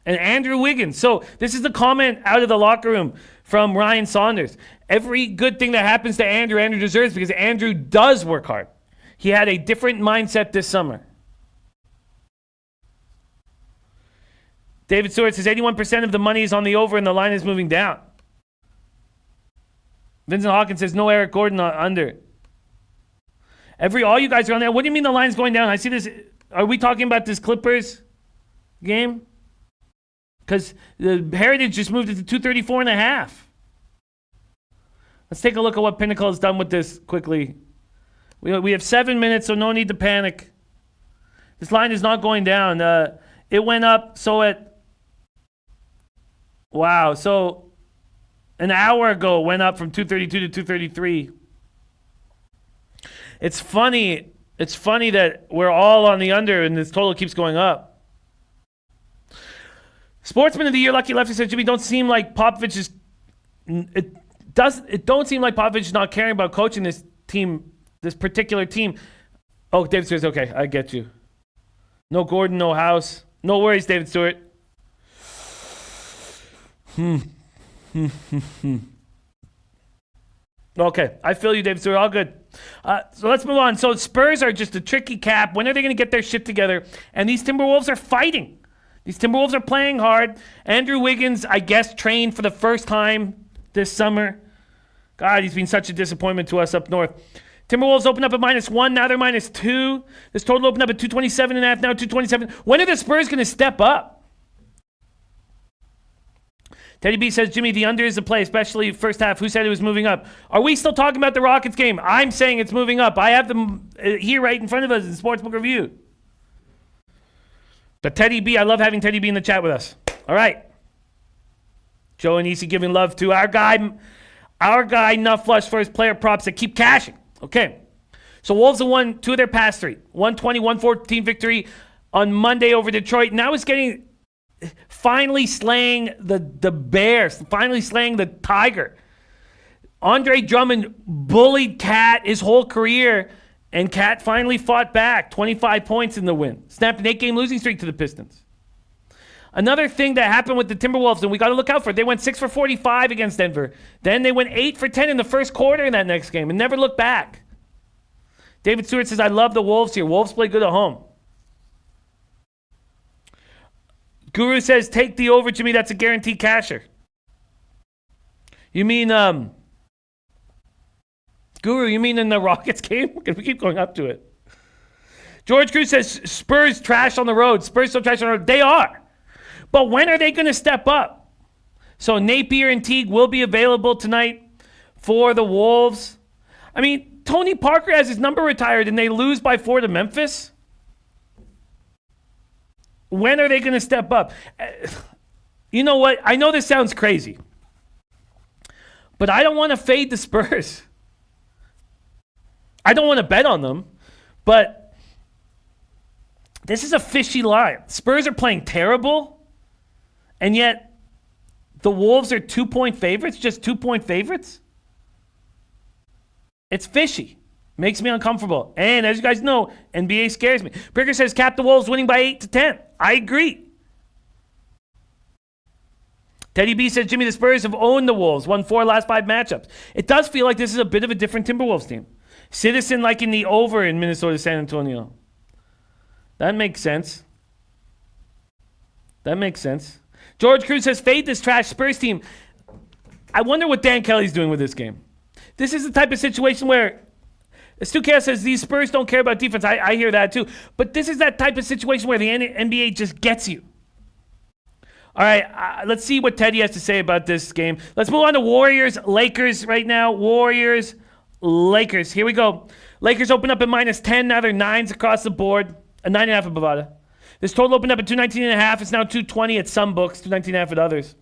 And Andrew Wiggins. So this is the comment out of the locker room from Ryan Saunders. Every good thing that happens to Andrew, Andrew deserves because Andrew does work hard. He had a different mindset this summer. David Stewart says 81% of the money is on the over and the line is moving down. Vincent Hawkins says no Eric Gordon under. All you guys are on there. What do you mean the line's going down? I see this. Are we talking about this Clippers game? Because the Heritage just moved it to 234.5. Let's take a look at what Pinnacle has done with this quickly. We have 7 minutes, so no need to panic. This line is not going down. It went up, so so an hour ago it went up from 232 to 233. It's funny that we're all on the under and this total keeps going up. Sportsman of the Year, Lucky Lefty said, Jimmy, don't seem like Popovich is... It don't seem like Popovich is not caring about coaching this team, this particular team. Oh, David Stewart, okay, I get you. No Gordon, no House. No worries, David Stewart. Okay, I feel you, David Stewart. All good. So let's move on. So Spurs are just a tricky cap. When are they going to get their shit together? And these Timberwolves are fighting. These Timberwolves are playing hard. Andrew Wiggins, I guess, trained for the first time this summer. God, he's been such a disappointment to us up north. Timberwolves opened up at -1. Now they're -2. This total opened up at 227.5. Now 227. When are the Spurs going to step up? Teddy B says, Jimmy, the under is the play, especially first half. Who said it was moving up? Are we still talking about the Rockets game? I'm saying it's moving up. I have them here right in front of us in Sportsbook Review. But Teddy B, I love having Teddy B in the chat with us. All right. Joe and Easy giving love to our guy, Nuff Flush for his player props that keep cashing. Okay. So Wolves have won 2 of their past 3. 120-114 victory on Monday over Detroit. Now it's finally slaying the Bears, finally slaying the Tiger. Andre Drummond bullied Cat his whole career, and Cat finally fought back. 25 points in the win. Snapped an 8-game losing streak to the Pistons. Another thing that happened with the Timberwolves, and we got to look out for it, they went 6 for 45 against Denver. Then they went 8 for 10 in the first quarter in that next game and never looked back. David Stewart says, I love the Wolves here. Wolves play good at home. Guru says, take the over, Jimmy. That's a guaranteed casher. You mean, Guru, you mean in the Rockets game? We keep going up to it. George Cruz says, Spurs trash on the road. Spurs so trash on the road. They are. But when are they going to step up? So Napier and Teague will be available tonight for the Wolves. I mean, Tony Parker has his number retired and they lose by 4 to Memphis. When are they going to step up? You know what? I know this sounds crazy, but I don't want to fade the Spurs. I don't want to bet on them, but this is a fishy line. Spurs are playing terrible. And yet, the Wolves are 2-point favorites, just 2-point favorites? It's fishy. Makes me uncomfortable. And as you guys know, NBA scares me. Bricker says, cap the Wolves winning by 8 to 10. I agree. Teddy B says, Jimmy, the Spurs have owned the Wolves, won 4 last 5 matchups. It does feel like this is a bit of a different Timberwolves team. Citizen like in the over in Minnesota, San Antonio. That makes sense. That makes sense. George Cruz says, fade this trash Spurs team. I wonder what Dan Kelly's doing with this game. This is the type of situation where, Stu Chaos says, these Spurs don't care about defense. I hear that too. But this is that type of situation where the NBA just gets you. All right, let's see what Teddy has to say about this game. Let's move on to Warriors-Lakers right now. Warriors-Lakers. Here we go. Lakers open up at -10. Now they're 9s across the board. A 9.5 at Bovada. This total opened up at 219.5. It's now 220 at some books, 219.5 at others.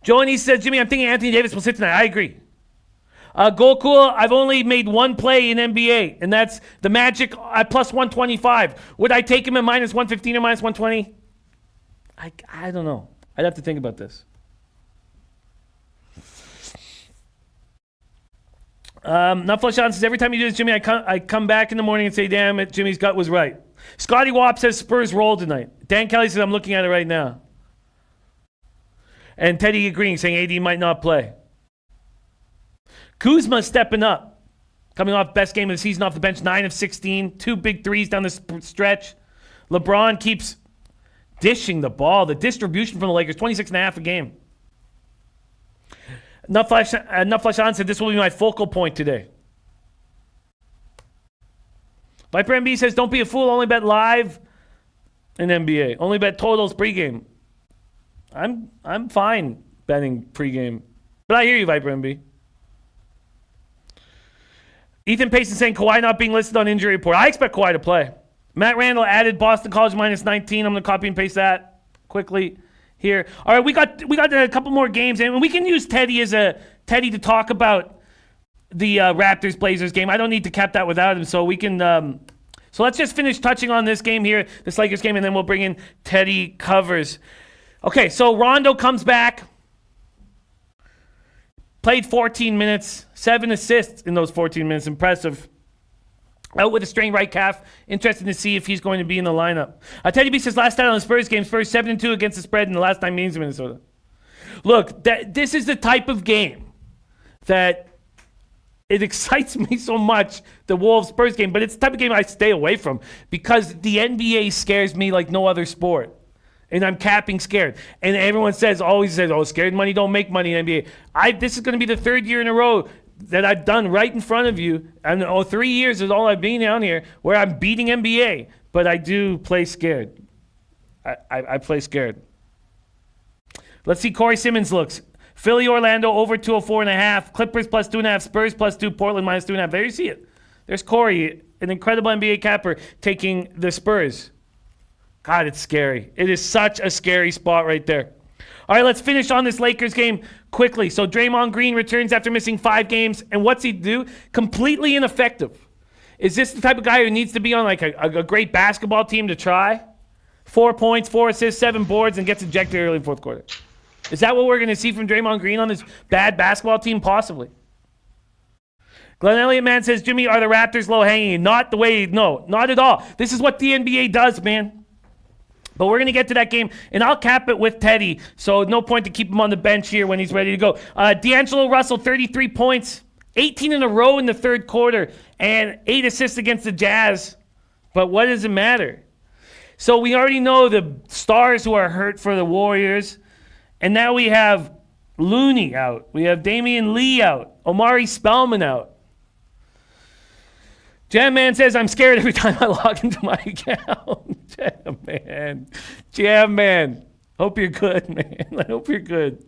Joanie says, Jimmy, I'm thinking Anthony Davis will sit tonight. I agree. Golcool, I've only made one play in NBA, and that's the Magic at +125. Would I take him at -115 or -120? I don't know. I'd have to think about this. Not Flush On says, every time you do this, Jimmy, I come back in the morning and say, damn it, Jimmy's gut was right. Scotty Wap says Spurs roll tonight. Dan Kelly says, I'm looking at it right now. And Teddy agreeing, saying AD might not play. Kuzma stepping up. Coming off best game of the season off the bench, 9 of 16. 2 big threes down the stretch. LeBron keeps dishing the ball. The distribution from the Lakers, 26.5 a game. Enough Flash On said, this will be my focal point today. Viper MB says, don't be a fool, only bet live in NBA. Only bet totals pregame. I'm fine betting pregame. But I hear you, Viper MB. Ethan Payson saying Kawhi not being listed on injury report. I expect Kawhi to play. Matt Randall added Boston College -19. I'm going to copy and paste that quickly here. All right, we got a couple more games, and we can use Teddy to talk about the Raptors Blazers game. I don't need to cap that without him, so we can. So let's just finish touching on this game here, this Lakers game, and then we'll bring in Teddy covers. Okay, so Rondo comes back. Played 14 minutes, 7 assists in those 14 minutes. Impressive. Out with a strained right calf. Interested to see if he's going to be in the lineup. Teddy B says last night on the Spurs game, Spurs 7-2 against the spread in the last 9 meetings in Minnesota. Look, this is the type of game that it excites me so much, the Wolves-Spurs game, but it's the type of game I stay away from because the NBA scares me like no other sport. And I'm capping scared. And everyone always says, oh, scared money don't make money in NBA. This is going to be the 3rd year in a row that I've done right in front of you. And 3 years is all I've been down here where I'm beating NBA. But I do play scared. I play scared. Let's see Corey Simmons looks. Philly, Orlando over 204.5. Clippers +2.5. Spurs +2. Portland -2.5. There you see it. There's Corey, an incredible NBA capper, taking the Spurs. God, it's scary. It is such a scary spot right there. All right, let's finish on this Lakers game quickly. So Draymond Green returns after missing 5 games. And what's he do? Completely ineffective. Is this the type of guy who needs to be on like a great basketball team to try? 4 points, 4 assists, 7 boards, and gets ejected early in the 4th quarter. Is that what we're going to see from Draymond Green on this bad basketball team? Possibly. Glenn Elliott Man says, Jimmy, are the Raptors low-hanging? Not the way, no, not at all. This is what the NBA does, man. But we're going to get to that game, and I'll cap it with Teddy, so no point to keep him on the bench here when he's ready to go. D'Angelo Russell, 33 points, 18 in a row in the third quarter, and 8 assists against the Jazz. But what does it matter? So we already know the stars who are hurt for the Warriors, and now we have Looney out. We have Damian Lee out. Omari Spellman out. Jam Man says, I'm scared every time I log into my account. Jam Man. Hope you're good, man. I hope you're good.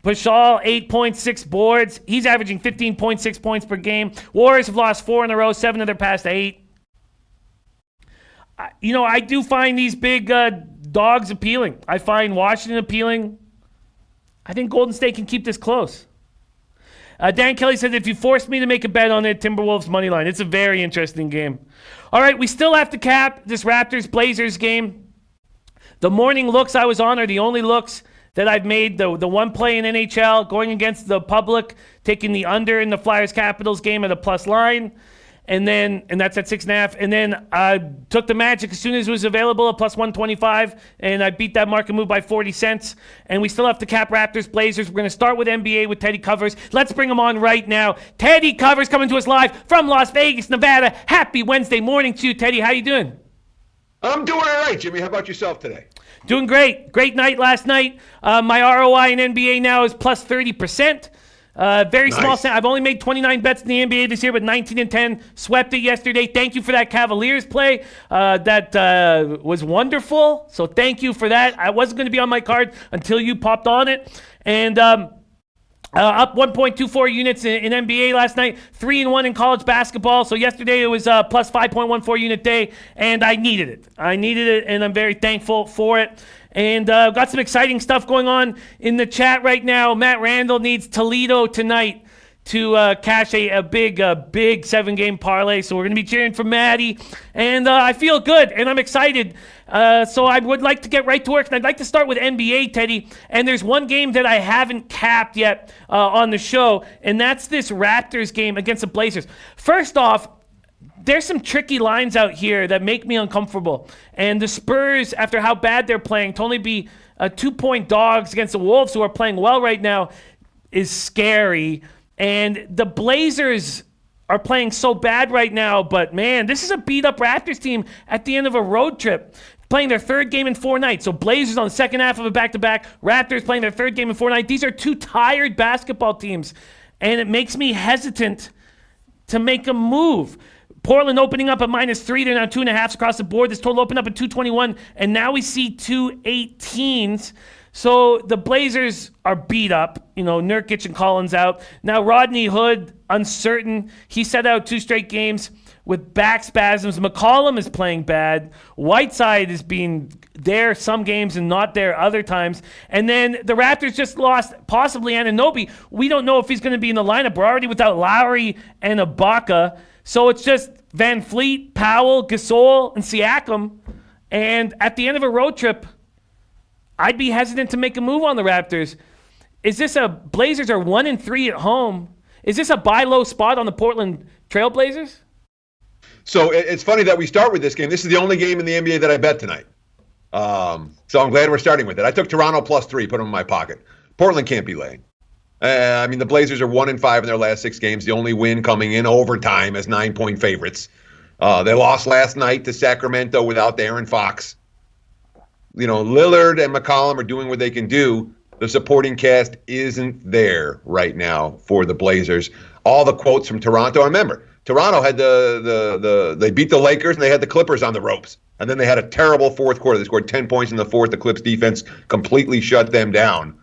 Pascal, 8.6 boards. He's averaging 15.6 points per game. Warriors have lost 4 in a row, 7 of their past 8. I do find these big dogs appealing. I find Washington appealing. I think Golden State can keep this close. Dan Kelly says, if you forced me to make a bet on it, Timberwolves money line. It's a very interesting game. All right, we still have to cap this Raptors-Blazers game. The morning looks I was on are the only looks that I've made. The one play in NHL, going against the public, taking the under in the Flyers-Capitals game at a plus line. And that's at 6.5. And then I took the Magic as soon as it was available at plus 125, and I beat that market move by 40 cents. And we still have to cap Raptors, Blazers. We're going to start with NBA with Teddy Covers. Let's bring him on right now. Teddy Covers coming to us live from Las Vegas, Nevada. Happy Wednesday morning to you, Teddy. How you doing? I'm doing all right, Jimmy. How about yourself today? Doing great. Great night last night. My ROI in NBA now is plus 30%. Very nice. Small. I've only made 29 bets in the NBA this year, but 19 and 10. Swept it yesterday. Thank you for that Cavaliers play. That was wonderful. So thank you for that. I wasn't going to be on my card until you popped on it. And up 1.24 units in NBA last night. 3-1 in college basketball. So yesterday it was plus 5.14 unit day, and I needed it. And I'm very thankful for it. And got some exciting stuff going on in the chat right now. Matt Randall needs Toledo tonight to cash a big 7-game parlay. So we're going to be cheering for Maddie. And I feel good, and I'm excited. So I would like to get right to work. And I'd like to start with NBA, Teddy. And there's one game that I haven't capped yet on the show, and that's this Raptors game against the Blazers. First off, there's some tricky lines out here that make me uncomfortable. And the Spurs, after how bad they're playing, to only be 2-point dogs against the Wolves, who are playing well right now, is scary. And the Blazers are playing so bad right now, but man, this is a beat-up Raptors team at the end of a road trip, playing their third game in 4 nights. So Blazers on the second half of a back-to-back, Raptors playing their third game in 4 nights. These are 2 tired basketball teams, and it makes me hesitant to make a move. Portland opening up at -3. They're now 2.5 across the board. This total opened up at 221, and now we see 218s. So the Blazers are beat up. Nurkic and Collins out. Now Rodney Hood, uncertain. He set out 2 straight games with back spasms. McCollum is playing bad. Whiteside is being there some games and not there other times. And then the Raptors just lost possibly Anunoby. We don't know if he's going to be in the lineup. We're already without Lowry and Ibaka. So it's just Van Fleet, Powell, Gasol, and Siakam. And at the end of a road trip, I'd be hesitant to make a move on the Raptors. Is this Blazers are 1-3 at home? Is this a buy low spot on the Portland Trailblazers? So it's funny that we start with this game. This is the only game in the NBA that I bet tonight. So I'm glad we're starting with it. I took Toronto +3, put them in my pocket. Portland can't be laying. The Blazers are 1-5 in their last 6 games. The only win coming in overtime as 9-point favorites. They lost last night to Sacramento without Aaron Fox. Lillard and McCollum are doing what they can do. The supporting cast isn't there right now for the Blazers. All the quotes from Toronto. Remember, Toronto had they beat the Lakers and they had the Clippers on the ropes. And then they had a terrible fourth quarter. They scored 10 points in the fourth. The Clips defense completely shut them down.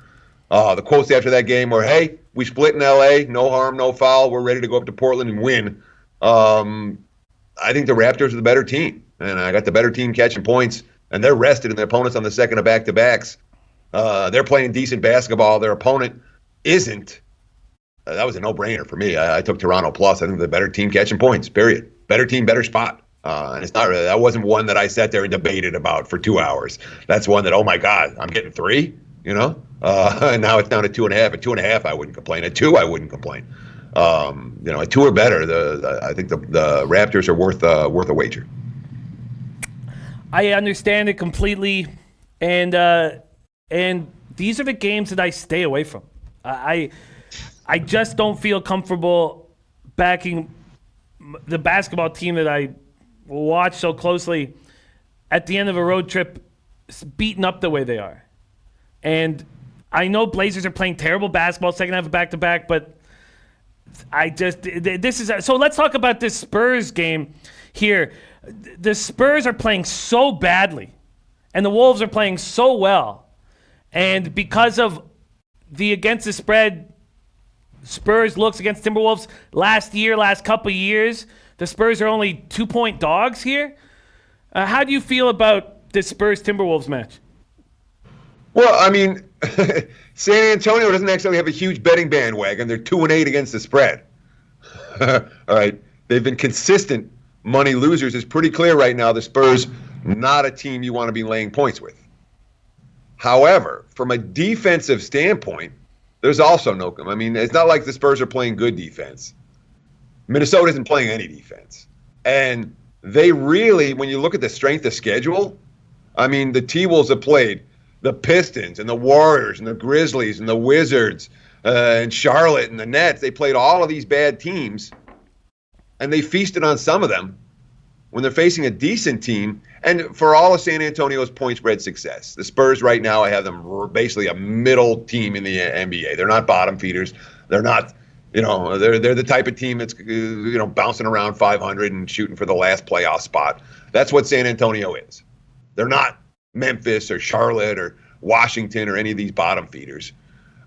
The quotes after that game were, hey, we split in L.A., no harm, no foul. We're ready to go up to Portland and win. I think the Raptors are the better team. And I got the better team catching points. And they're rested, and their opponent's on the second of back-to-backs. They're playing decent basketball. Their opponent isn't. That was a no-brainer for me. I took Toronto plus. I think the better team catching points, period. Better team, better spot. And it's not really, that wasn't one that I sat there and debated about for 2 hours. That's one that, oh my God, I'm getting 3, and now it's down to 2.5. At 2.5, I wouldn't complain. At 2, I wouldn't complain. At 2 or better, I think the Raptors are worth a wager. I understand it completely, and these are the games that I stay away from. I just don't feel comfortable backing the basketball team that I watch so closely at the end of a road trip, beaten up the way they are. And I know Blazers are playing terrible basketball second half of back-to-back, but so let's talk about this Spurs game here. The Spurs are playing so badly, and the Wolves are playing so well. And because of the against the spread Spurs looks against Timberwolves last couple of years, the Spurs are only 2-point dogs here. How do you feel about this Spurs Timberwolves match? Well, I mean, San Antonio doesn't actually have a huge betting bandwagon. They're 2-8 against the spread. All right. They've been consistent money losers. It's pretty clear right now the Spurs, not a team you want to be laying points with. However, from a defensive standpoint, there's also no, I mean, it's not like the Spurs are playing good defense. Minnesota isn't playing any defense. And they really, when you look at the strength of schedule, I mean, the T-Wolves have played the Pistons and the Warriors and the Grizzlies and the Wizards and Charlotte and the Nets. They played all of these bad teams, and they feasted on some of them when they're facing a decent team. And for all of San Antonio's point spread success, the Spurs right now, I have them basically a middle team in the NBA. They're not bottom feeders. They're not, they're the type of team that's, bouncing around 500 and shooting for the last playoff spot. That's what San Antonio is. They're not Memphis or Charlotte or Washington or any of these bottom feeders.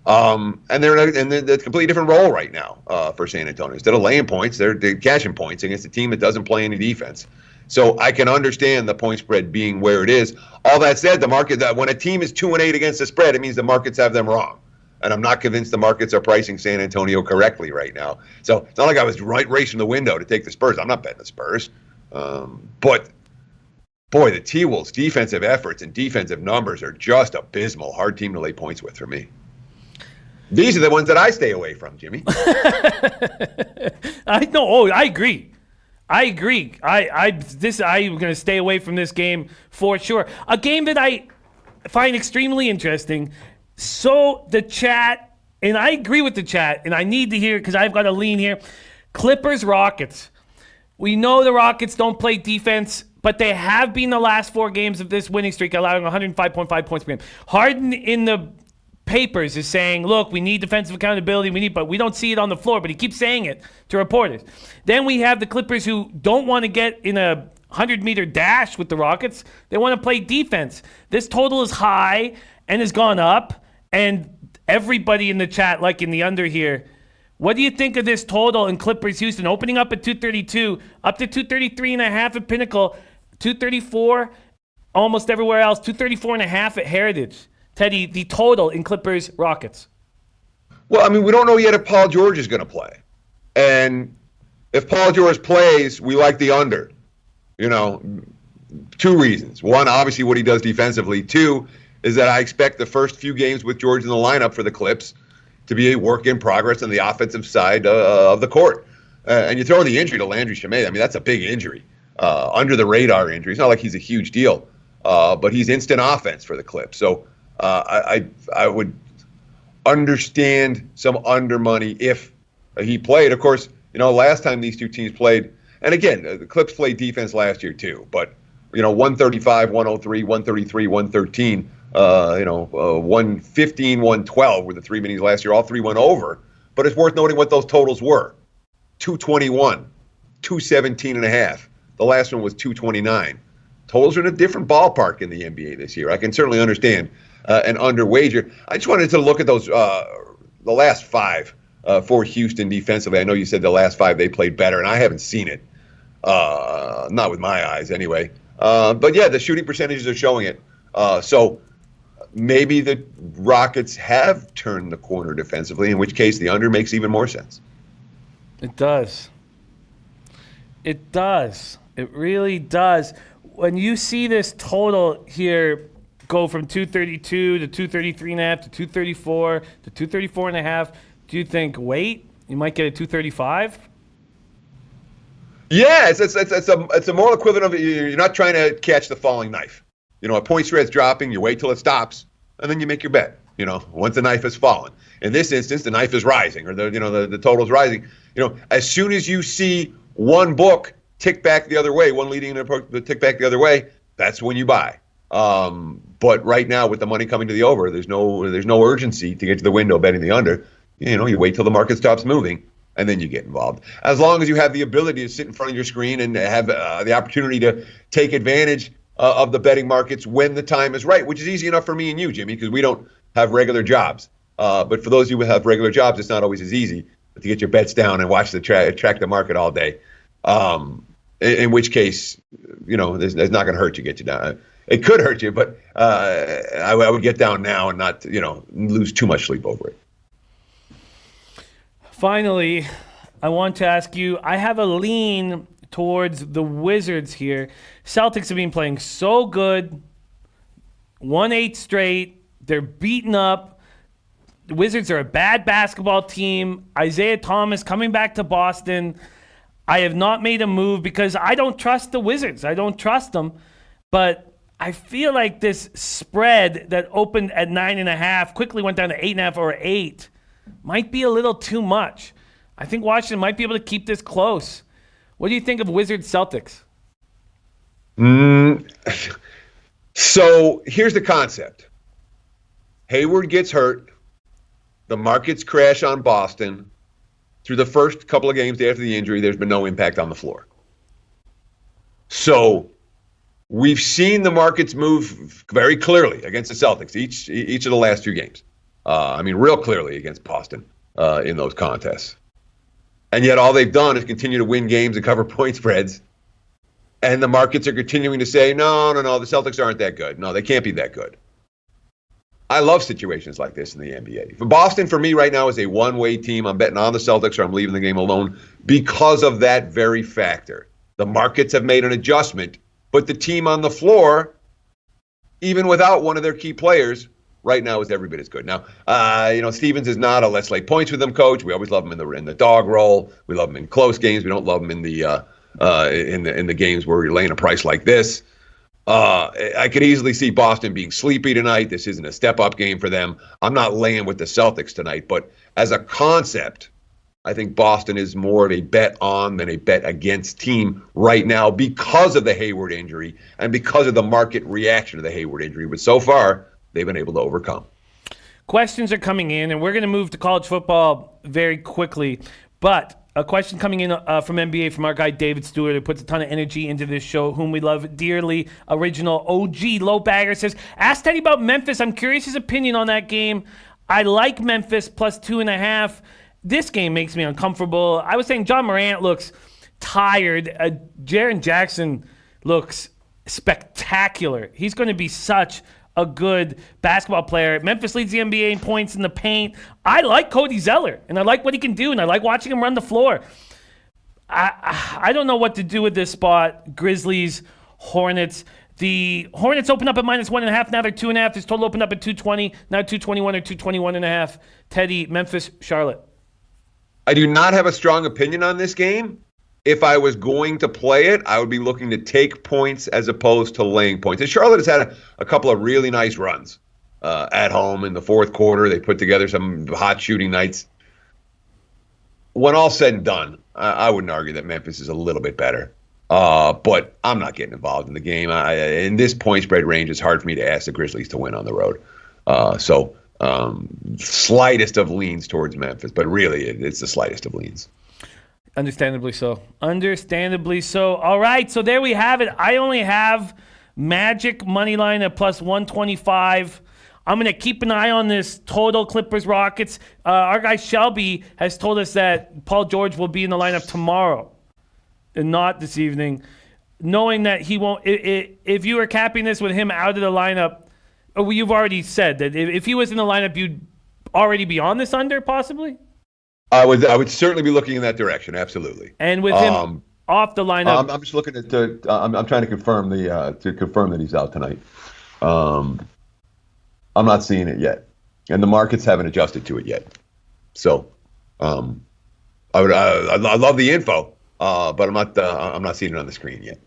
And they're in a completely different role right now for San Antonio. Instead of laying points, they're catching points against a team that doesn't play any defense. So I can understand the point spread being where it is. All that said, the market, that when a team is 2-8 against the spread, it means the markets have them wrong. And I'm not convinced the markets are pricing San Antonio correctly right now. So it's not like I was racing the window to take the Spurs. I'm not betting the Spurs. But boy, the T-Wolves' defensive efforts and defensive numbers are just abysmal. Hard team to lay points with for me. These are the ones that I stay away from, Jimmy. I know. Oh, I agree. I'm going to stay away from this game for sure. A game that I find extremely interesting. So the chat, and I agree with the chat, and I need to hear because I've got a lean here. Clippers Rockets. We know the Rockets don't play defense, but they have been the last 4 games of this winning streak, allowing 105.5 points per game. Harden in the papers is saying, look, we need defensive accountability, but we don't see it on the floor, but he keeps saying it to reporters. Then we have the Clippers who don't want to get in a 100-meter dash with the Rockets. They want to play defense. This total is high and has gone up, and everybody in the chat, like in the under here, what do you think of this total in Clippers Houston? Opening up at 232, up to 233.5 at Pinnacle, 234 almost everywhere else, 234.5 at Heritage. Teddy, the total in Clippers Rockets. Well, I mean, we don't know yet if Paul George is going to play. And if Paul George plays, we like the under. 2 reasons. One, obviously what he does defensively. 2 is that I expect the first few games with George in the lineup for the Clips to be a work in progress on the offensive side of the court. And you throw in the injury to Landry Shamet. I mean, that's a big injury. Under the radar injury. It's not like he's a huge deal, but he's instant offense for the Clips. So I would understand some under money if he played. Of course, last time these two teams played, and again, the Clips played defense last year too, but 135, 103, 133, 113, 115, 112 were the 3 minis last year. All 3 went over, but it's worth noting what those totals were. 221, 217.5. The last one was 229. Totals are in a different ballpark in the NBA this year. I can certainly understand an under wager. I just wanted to look at those, the last 5 for Houston defensively. I know you said the last 5 they played better, and I haven't seen it. Not with my eyes anyway. But yeah, the shooting percentages are showing it. So maybe the Rockets have turned the corner defensively, in which case the under makes even more sense. It does. It does. It really does. When you see this total here go from 232 to 233.5 to 234 to 234.5, do you think, wait, you might get a 235? Yeah, it's a moral equivalent of you're not trying to catch the falling knife. A point spread's dropping, you wait till it stops, and then you make your bet. Once the knife has fallen. In this instance, the knife is rising, or the total's rising. As soon as you see one book tick back the other way, one leading to tick back the other way, that's when you buy. But right now, with the money coming to the over, there's no urgency to get to the window betting the under. You wait till the market stops moving, and then you get involved. As long as you have the ability to sit in front of your screen and have the opportunity to take advantage of the betting markets when the time is right, which is easy enough for me and you, Jimmy, because we don't have regular jobs. But for those of you who have regular jobs, it's not always as easy to get your bets down and watch track the market all day. In which case, it's not going to hurt you, get you down. It could hurt you, but I would get down now and not, lose too much sleep over it. Finally, I want to ask you, I have a lean towards the Wizards here. Celtics have been playing so good, 1-8 straight. They're beaten up. The Wizards are a bad basketball team. Isaiah Thomas coming back to Boston. I have not made a move because I don't trust the Wizards. I don't trust them. But I feel like this spread that opened at 9.5 quickly went down to 8.5 or 8 might be a little too much. I think Washington might be able to keep this close. What do you think of Wizards Celtics? So here's the concept. Hayward gets hurt. The markets crash on Boston. Through the first couple of games after the injury, there's been no impact on the floor. So we've seen the markets move very clearly against the Celtics each of the last 2 games. Real clearly against Boston in those contests. And yet all they've done is continue to win games and cover point spreads. And the markets are continuing to say, no, the Celtics aren't that good. No, they can't be that good. I love situations like this in the NBA. For Boston, for me right now, is a one-way team. I'm betting on the Celtics or I'm leaving the game alone because of that very factor. The markets have made an adjustment, but the team on the floor, even without one of their key players, right now is every bit as good. Now, Stevens is not a let's lay points with them coach. We always love him in the dog role. We love him in close games. We don't love him in the games where we're laying a price like this. I could easily see Boston being sleepy tonight. This isn't a step-up game for them. I'm not laying with the Celtics tonight, but as a concept, I think Boston is more of a bet on than a bet against team right now because of the Hayward injury and because of the market reaction to the Hayward injury. But so far, they've been able to overcome. Questions are coming in, and we're going to move to college football very quickly. But a question coming in from NBA from our guy David Stewart, who puts a ton of energy into this show, whom we love dearly. Original OG Low Bagger says, ask Teddy about Memphis. I'm curious his opinion on that game. I like Memphis plus 2.5. This game makes me uncomfortable. I was saying John Morant looks tired. Jaren Jackson looks spectacular. He's going to be such a good basketball player. Memphis leads the NBA in points in the paint. I like Cody Zeller, and I like what he can do, and I like watching him run the floor. I don't know what to do with this spot. Grizzlies, Hornets. The Hornets open up at -1.5. Now they're 2.5. This total opened up at 220. Now 221 or 221.5. Teddy, Memphis, Charlotte. I do not have a strong opinion on this game. If I was going to play it, I would be looking to take points as opposed to laying points. And Charlotte has had a couple of really nice runs at home in the fourth quarter. They put together some hot shooting nights. When all said and done, I wouldn't argue that Memphis is a little bit better. But I'm not getting involved in the game. In this point spread range, it's hard for me to ask the Grizzlies to win on the road. Slightest of leans towards Memphis, but really it's the slightest of leans. Understandably so. All right, so there we have it. I only have Magic money line at plus 125. I'm going to keep an eye on this total Clippers-Rockets. Our guy Shelby has told us that Paul George will be in the lineup tomorrow and not this evening, knowing that he won't. If you were capping this with him out of the lineup, you've already said that if he was in the lineup, you'd already be on this under, possibly? I would certainly be looking in that direction, absolutely. And with him off the lineup, I'm just looking at. I'm trying to confirm that he's out tonight. I'm not seeing it yet, and the markets haven't adjusted to it yet. So, I love the info. but I'm not seeing it on the screen yet.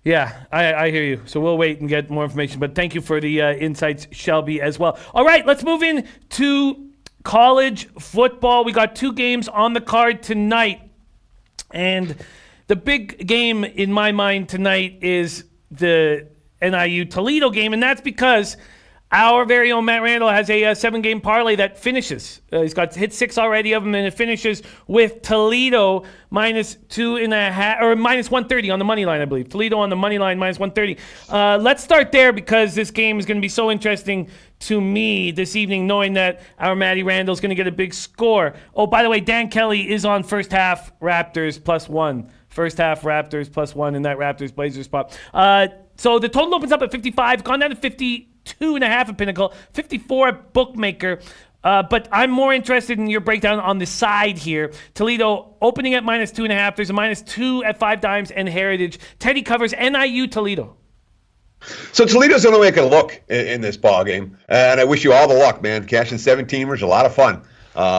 Yeah, I hear you. So we'll wait and get more information. But thank you for the insights, Shelby, as well. All right, let's move in to college football. We got 2 games on the card tonight. And the big game in my mind tonight is the NIU Toledo game. And that's because our very own Matt Randall has a 7-game parlay that finishes. He's got hit 6 already of them, and it finishes with Toledo -2.5 or -130 on the money line, I believe. Toledo on the money line -130. Let's start there because this game is going to be so interesting to me this evening, knowing that our Matty Randall is going to get a big score. Oh, by the way, Dan Kelly is on first half Raptors +1. First half Raptors +1 in that Raptors Blazers spot. So the total opens up at 55, gone down to 52.5 at Pinnacle, 54 at Bookmaker. But I'm more interested in your breakdown on the side here. Toledo opening at -2.5. There's a -2 at 5 Dimes and Heritage. Teddy covers NIU Toledo. So Toledo's the only way I can look in this ball game, and I wish you all the luck, man. Cashing 17-teamers, a lot of fun.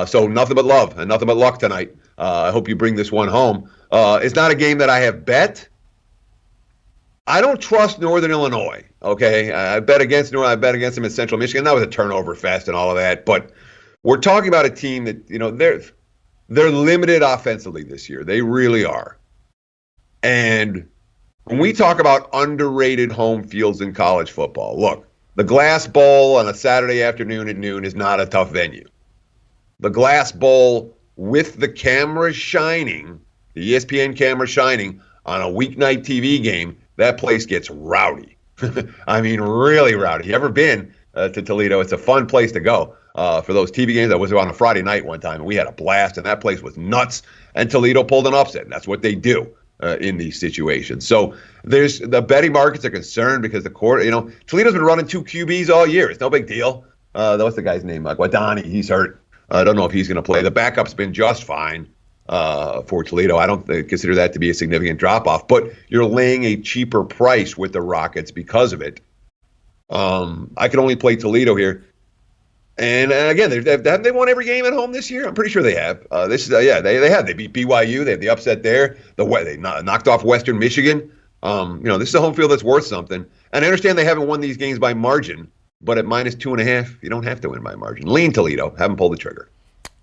So nothing but love and nothing but luck tonight. I hope you bring this one home. It's not a game that I have bet. I don't trust Northern Illinois, okay? I bet against Northern. I bet against them in Central Michigan. That was a turnover fest and all of that. But we're talking about a team that, they're limited offensively this year. They really are. And when we talk about underrated home fields in college football, look, the Glass Bowl on a Saturday afternoon at noon is not a tough venue. The Glass Bowl with the camera shining, the ESPN camera shining on a weeknight TV game, that place gets rowdy. I mean, really rowdy. You ever been to Toledo? It's a fun place to go for those TV games. I was on a Friday night one time, and we had a blast, and that place was nuts. And Toledo pulled an upset, and that's what they do in these situations. So there's the betting markets are concerned because Toledo's been running 2 QBs all year. It's no big deal. What's the guy's name? Guadani, he's hurt. I don't know if he's going to play. The backup's been just fine for Toledo. I don't consider that to be a significant drop-off, but you're laying a cheaper price with the Rockets because of it. I can only play Toledo here. And again, haven't they won every game at home this year? I'm pretty sure they have. They have. They beat BYU. They have the upset there. They knocked off Western Michigan. This is a home field that's worth something. And I understand they haven't won these games by margin, but at -2.5, you don't have to win by margin. Lean Toledo. Haven't pulled the trigger.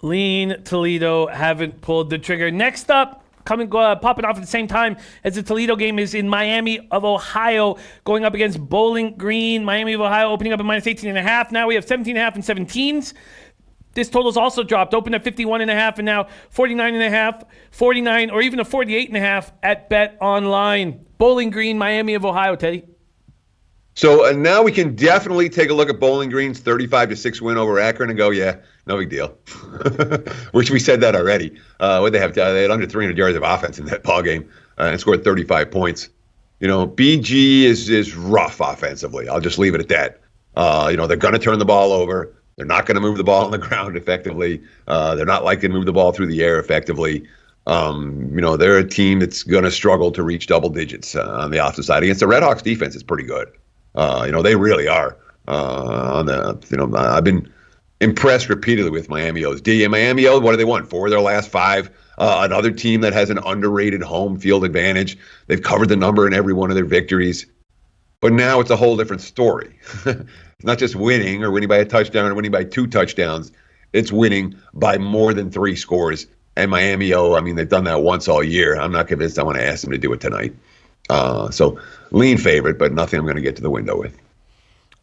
Lean Toledo, haven't pulled the trigger. Next up, popping off at the same time as the Toledo game is in Miami of Ohio, going up against Bowling Green. Miami of Ohio opening up at -18.5. Now we have 17.5 and 17s. This total's also dropped. Opened at 51.5 and now 49.5, 49, or even a 48.5 at Bet Online. Bowling Green, Miami of Ohio, Teddy. So now we can definitely take a look at Bowling Green's 35-6 win over Akron and go, yeah, no big deal. Which we said that already. They had under 300 yards of offense in that ball game and scored 35 points. BG is rough offensively. I'll just leave it at that. They're going to turn the ball over. They're not going to move the ball on the ground effectively. They're not likely to move the ball through the air effectively. They're a team that's going to struggle to reach double digits on the offensive side. Against the Redhawks defense, it's pretty good. They really are. I've been impressed repeatedly with Miami O's D. And Miami O, what do they won? 4 of their last 5. Another team that has an underrated home field advantage. They've covered the number in every one of their victories. But now it's a whole different story. It's not just winning or winning by a touchdown or winning by 2 touchdowns. It's winning by more than 3 scores. And Miami O, they've done that once all year. I'm not convinced I want to ask them to do it tonight. So lean favorite, but nothing I'm going to get to the window with.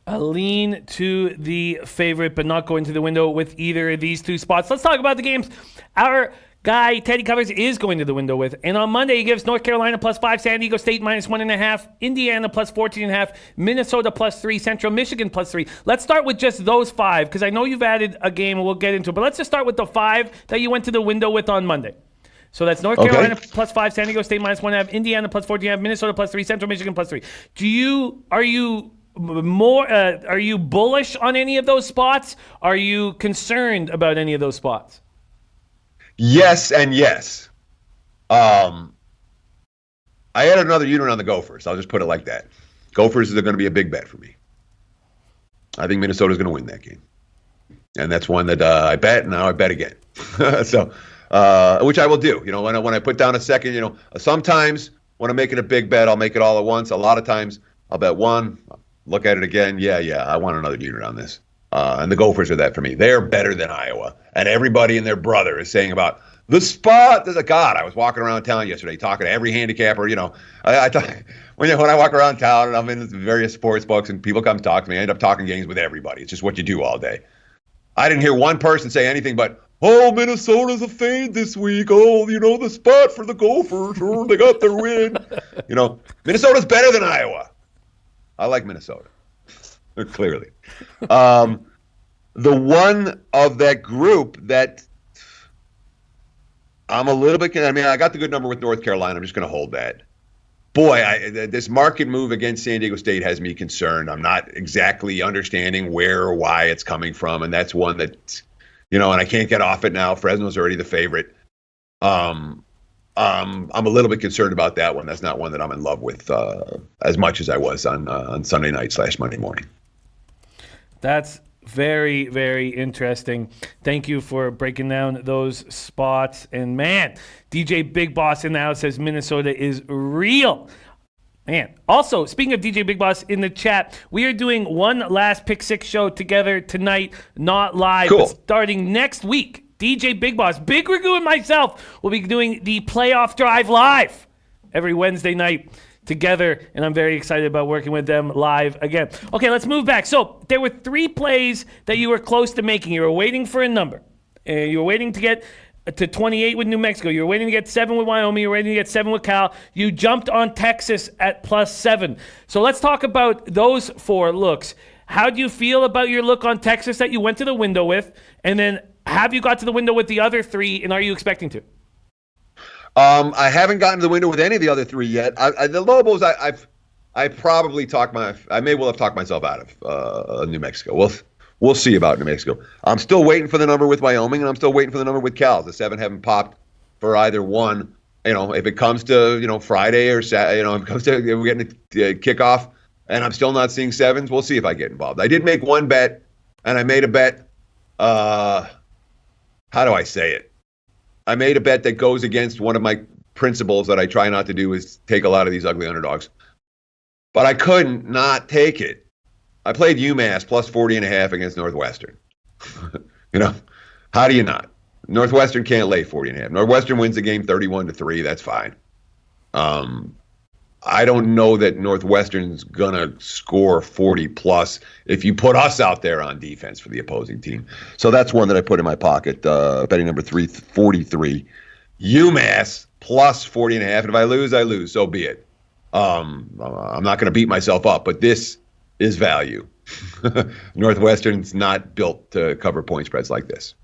A lean to the favorite, but not going to the window with either of these 2 spots. Let's talk about the games our guy, Teddy Covers, is going to the window with. And on Monday, he gives North Carolina +5, San Diego State -1.5, Indiana +14.5, Minnesota +3, Central Michigan +3. Let's start with just those 5, because I know you've added a game and we'll get into it. But let's just start with the 5 that you went to the window with on Monday. So that's North Carolina +5, San Diego State -1.5, Indiana +14.5, Minnesota +3, Central Michigan +3. Are you bullish on any of those spots? Are you concerned about any of those spots? Yes and yes. I added another unit on the Gophers. I'll just put it like that. Gophers are going to be a big bet for me. I think Minnesota's going to win that game. And that's one that I bet, and now I bet again. So which I will do. You know, when I put down a second, you know, sometimes when I'm making a big bet, I'll make it all at once. A lot of times I'll bet one, look at it again. Yeah, I want another unit on this. And the Gophers are that for me. They're better than Iowa. And everybody and their brother is saying about the spot. There's a God. I was walking around town yesterday talking to every handicapper. You know, I when I walk around town and I'm in various sports books and people come talk to me, I end up talking games with everybody. It's just what you do all day. I didn't hear one person say anything but, oh, Minnesota's a fade this week. Oh, you know, the spot for the Gophers. Oh, they got their win. You know, Minnesota's better than Iowa. I like Minnesota. Clearly. The one of that group that I'm a little bit, I mean, I got the good number with North Carolina. I'm just going to hold that. Boy, this market move against San Diego State has me concerned. I'm not exactly understanding where or why it's coming from, and that's one that, you know, and I can't get off it now. Fresno's already the favorite. I'm a little bit concerned about that one. That's not one that I'm in love with as much as I was on Sunday night / Monday morning. That's very, very interesting. Thank you for breaking down those spots. And man, DJ Big Boss in the house says Minnesota is real. Man. Also, speaking of DJ Big Boss in the chat, we are doing one last Pick Six show together tonight, not live, cool. But starting next week. DJ Big Boss, Big Ragu, and myself will be doing the playoff drive live every Wednesday night together, and I'm very excited about working with them live again. Okay, let's move back. So there were 3 plays that you were close to making. You were waiting for a number. You were waiting to get to 28 with New Mexico. You were waiting to get 7 with Wyoming. You were waiting to get 7 with Cal. You jumped on Texas at +7. So let's talk about those 4 looks. How do you feel about your look on Texas that you went to the window with? And then have you got to the window with the other 3, and are you expecting to? I haven't gotten to the window with any of the other 3 yet. The Lobos, I probably I may well have talked myself out of New Mexico. We'll see about New Mexico. I'm still waiting for the number with Wyoming, and I'm still waiting for the number with Cal. The 7 haven't popped for either one. You know, if it comes to, you know, Friday or Saturday, you know, if it comes to we're getting a kickoff, and I'm still not seeing 7s, we'll see if I get involved. I did make one bet, and I made a bet. How do I say it? I made a bet that goes against one of my principles that I try not to do, is take a lot of these ugly underdogs. But I couldn't not take it. I played UMass +40.5 against Northwestern. You know, how do you not? Northwestern can't lay 40.5. Northwestern wins the game 31-3. That's fine. I don't know that Northwestern's going to score 40+ if you put us out there on defense for the opposing team. So that's one that I put in my pocket, betting number 343. UMass +40.5. And if I lose, I lose. So be it. I'm not going to beat myself up, but this is value. Northwestern's not built to cover point spreads like this.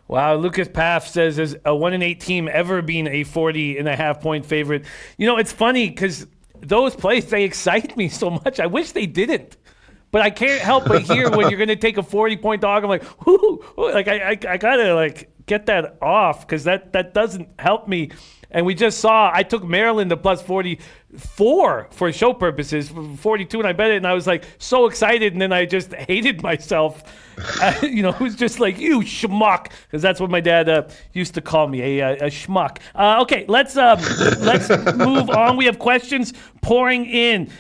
Wow, Lucas Paff says, has a 1-8 team ever been a 40.5 point favorite? You know, it's funny because those plays, they excite me so much. I wish they didn't. But I can't help but hear when you're going to take a 40-point dog, I'm like, whoo, like I got to like get that off because that doesn't help me. And we just saw, I took Maryland to +44 for show purposes, 42, and I bet it, and I was like so excited, and then I just hated myself. You know, it was just like, you schmuck, because that's what my dad used to call me, a schmuck. Okay, let's move on. We have questions pouring in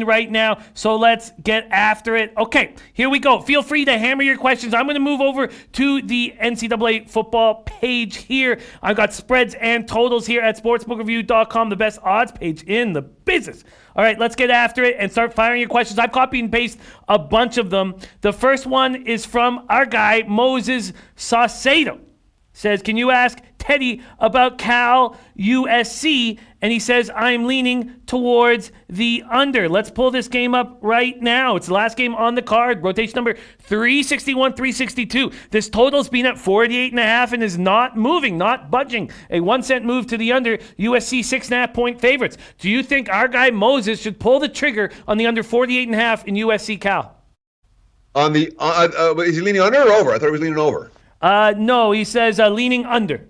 right now, so let's get after it. Okay, here we go. Feel free to hammer your questions. I'm going to move over to the NCAA football page here. I've got spreads and totals here at sportsbookreview.com, the best odds page in the business. All right, let's get after it and start firing your questions. I've copied and pasted a bunch of them. The first one is from our guy, Moses Saucedo. Says, can you ask Teddy about Cal USC? And he says, I'm leaning towards the under. Let's pull this game up right now. It's the last game on the card. Rotation number 361, 362. This total's been at 48.5 and is not moving, not budging. A 1 cent move to the under. USC 6.5 point favorites. Do you think our guy Moses should pull the trigger on the under 48.5 in USC Cal? On the is he leaning under or over? I thought he was leaning over. No, he says leaning under.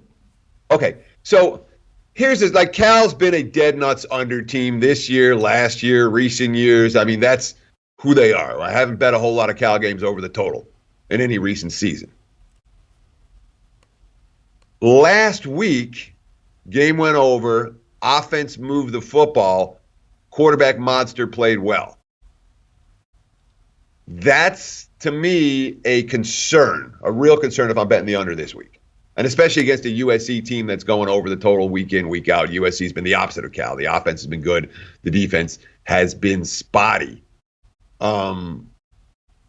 Okay, so here's this. Like, Cal's been a dead nuts under team this year, last year, recent years. I mean, that's who they are. I haven't bet a whole lot of Cal games over the total in any recent season. Last week, game went over, offense moved the football, quarterback monster played well. That's, to me, a concern, a real concern if I'm betting the under this week. And especially against a USC team that's going over the total week in, week out. USC's been the opposite of Cal. The offense has been good. The defense has been spotty.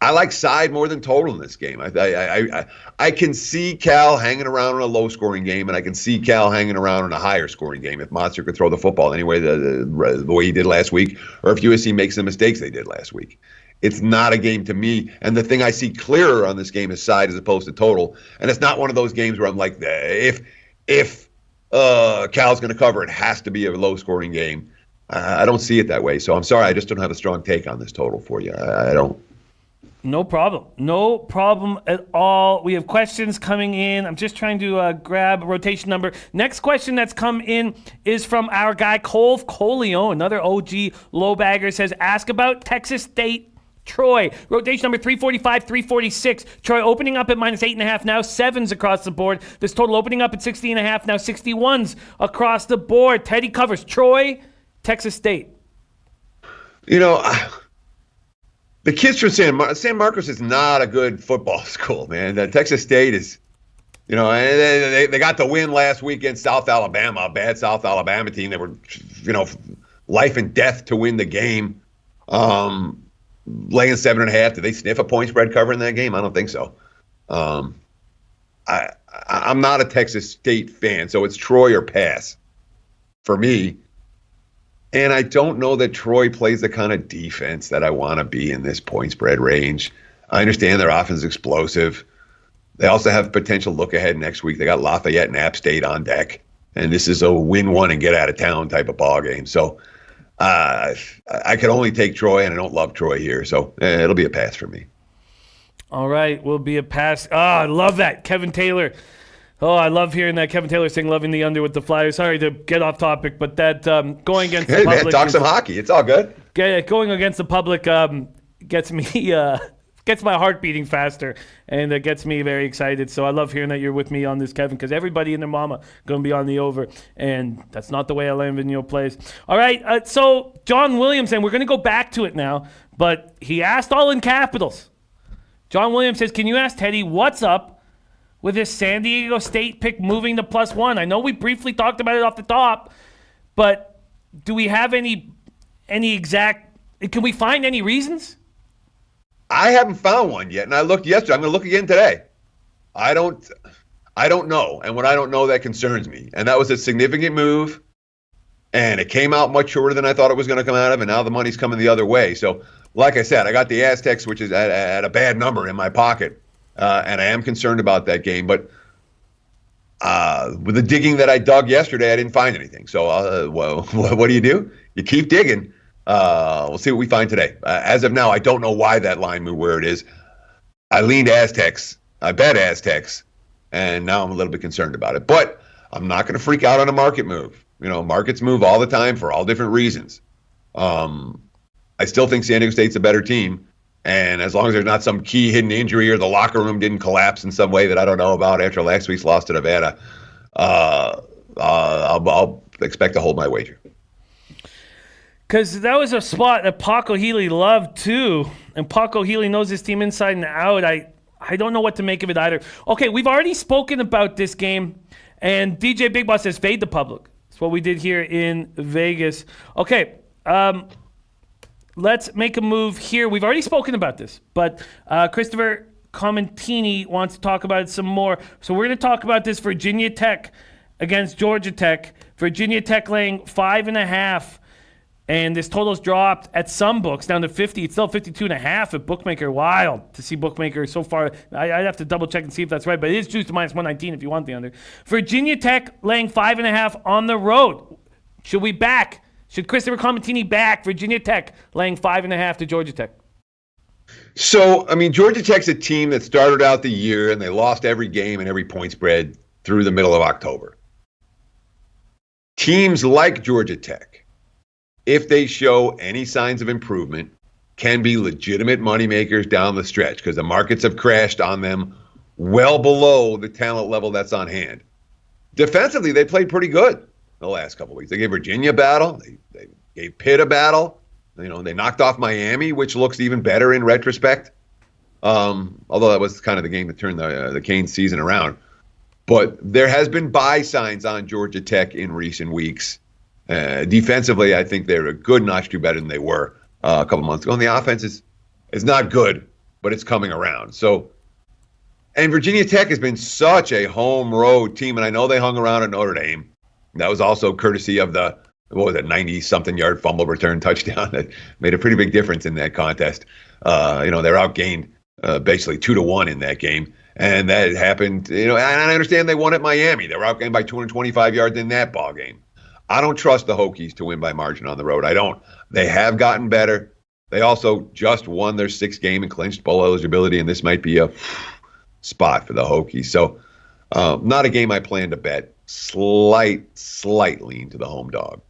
I like side more than total in this game. I can see Cal hanging around in a low-scoring game, and I can see Cal hanging around in a higher-scoring game if Monster could throw the football anyway the way he did last week, or if USC makes the mistakes they did last week. It's not a game to me, and the thing I see clearer on this game is side as opposed to total, and it's not one of those games where I'm like, if Cal's going to cover, it has to be a low-scoring game. I don't see it that way, so I'm sorry, I just don't have a strong take on this total for you. I don't. No problem. No problem at all. We have questions coming in. I'm just trying to grab a rotation number. Next question that's come in is from our guy, Cole Colio, another OG low bagger, says, ask about Texas State Troy. Rotation number 345, 346. Troy opening up at -8.5, now 7s across the board. This total opening up at 60.5, now 61s across the board. Teddy covers Troy, Texas State. You know, the kids from San Marcos is not a good football school, man. Texas State is, you know, they got the win last week against South Alabama, a bad South Alabama team. They were, you know, life and death to win the game. Laying 7.5. Did they sniff a point spread cover in that game? I don't think so. I'm not a Texas State fan, so it's Troy or pass for me. And I don't know that Troy plays the kind of defense that I want to be in this point spread range. I understand their offense is explosive. They also have potential look ahead next week. They got Lafayette and App State on deck. And this is a win one and get out of town type of ball game. So I could only take Troy, and I don't love Troy here. So it'll be a pass for me. All right, will be a pass. Oh, I love that. Kevin Taylor. Oh, I love hearing that. Kevin Taylor saying loving the under with the Flyers. Sorry to get off topic, but that going against the public. Man, talk some hockey. It's all good. Going against the public gets me gets my heart beating faster, and it gets me very excited. So I love hearing that you're with me on this, Kevin, because everybody and their mama going to be on the over, and that's not the way Alain Vigneault plays. All right, so John Williams, and we're going to go back to it now, but he asked all in capitals. John Williams says, can you ask Teddy what's up with his San Diego State pick moving to +1? I know we briefly talked about it off the top, but do we have any exact – can we find any reasons? I haven't found one yet, and I looked yesterday. I'm going to look again today. I don't know, and what I don't know, that concerns me. And that was a significant move, and it came out much shorter than I thought it was going to come out of, and now the money's coming the other way. So, like I said, I got the Aztecs, which is at a bad number in my pocket. And I am concerned about that game. But with the digging that I dug yesterday, I didn't find anything. So what do? You keep digging. We'll see what we find today. As of now, I don't know why that line moved where it is. I leaned Aztecs. I bet Aztecs. And now I'm a little bit concerned about it. But I'm not going to freak out on a market move. You know, markets move all the time for all different reasons. I still think San Diego State's a better team. And as long as there's not some key hidden injury or the locker room didn't collapse in some way that I don't know about after last week's loss to Nevada, I'll expect to hold my wager. Because that was a spot that Paco Healy loved too. And Paco Healy knows his team inside and out. I don't know what to make of it either. Okay, we've already spoken about this game. And DJ Big Boss says fade the public. That's what we did here in Vegas. Okay, let's make a move here. We've already spoken about this, but Christopher Comentini wants to talk about it some more. So we're going to talk about this. Virginia Tech against Georgia Tech. Virginia Tech laying 5.5, and this total's dropped at some books down to 50. It's still 52.5 at Bookmaker. Wild to see Bookmaker so far. I'd have to double check and see if that's right, but it is juiced to -119 if you want the under. Virginia Tech laying 5.5 on the road. Should we back? Should Christopher Comentini back Virginia Tech laying 5.5 to Georgia Tech? So, I mean, Georgia Tech's a team that started out the year and they lost every game and every point spread through the middle of October. Teams like Georgia Tech, if they show any signs of improvement, can be legitimate moneymakers down the stretch because the markets have crashed on them well below the talent level that's on hand. Defensively, they played pretty good the last couple of weeks. They gave Virginia a battle. They gave Pitt a battle. They knocked off Miami, which looks even better in retrospect. Although that was kind of the game that turned the Canes season around. But there has been buy signs on Georgia Tech in recent weeks. Defensively, I think they're a good notch too better than they were a couple months ago. And the offense is not good, but it's coming around. So, and Virginia Tech has been such a home road team, and I know they hung around at Notre Dame. That was also courtesy of the 90-something yard fumble return touchdown that made a pretty big difference in that contest. They're outgained basically 2-1 in that game. And that happened, and I understand they won at Miami. They were outgained by 225 yards in that ball game. I don't trust the Hokies to win by margin on the road. I don't. They have gotten better. They also just won their 6th game and clinched bowl eligibility, and this might be a spot for the Hokies. So not a game I plan to bet. Slight lean to the home dog.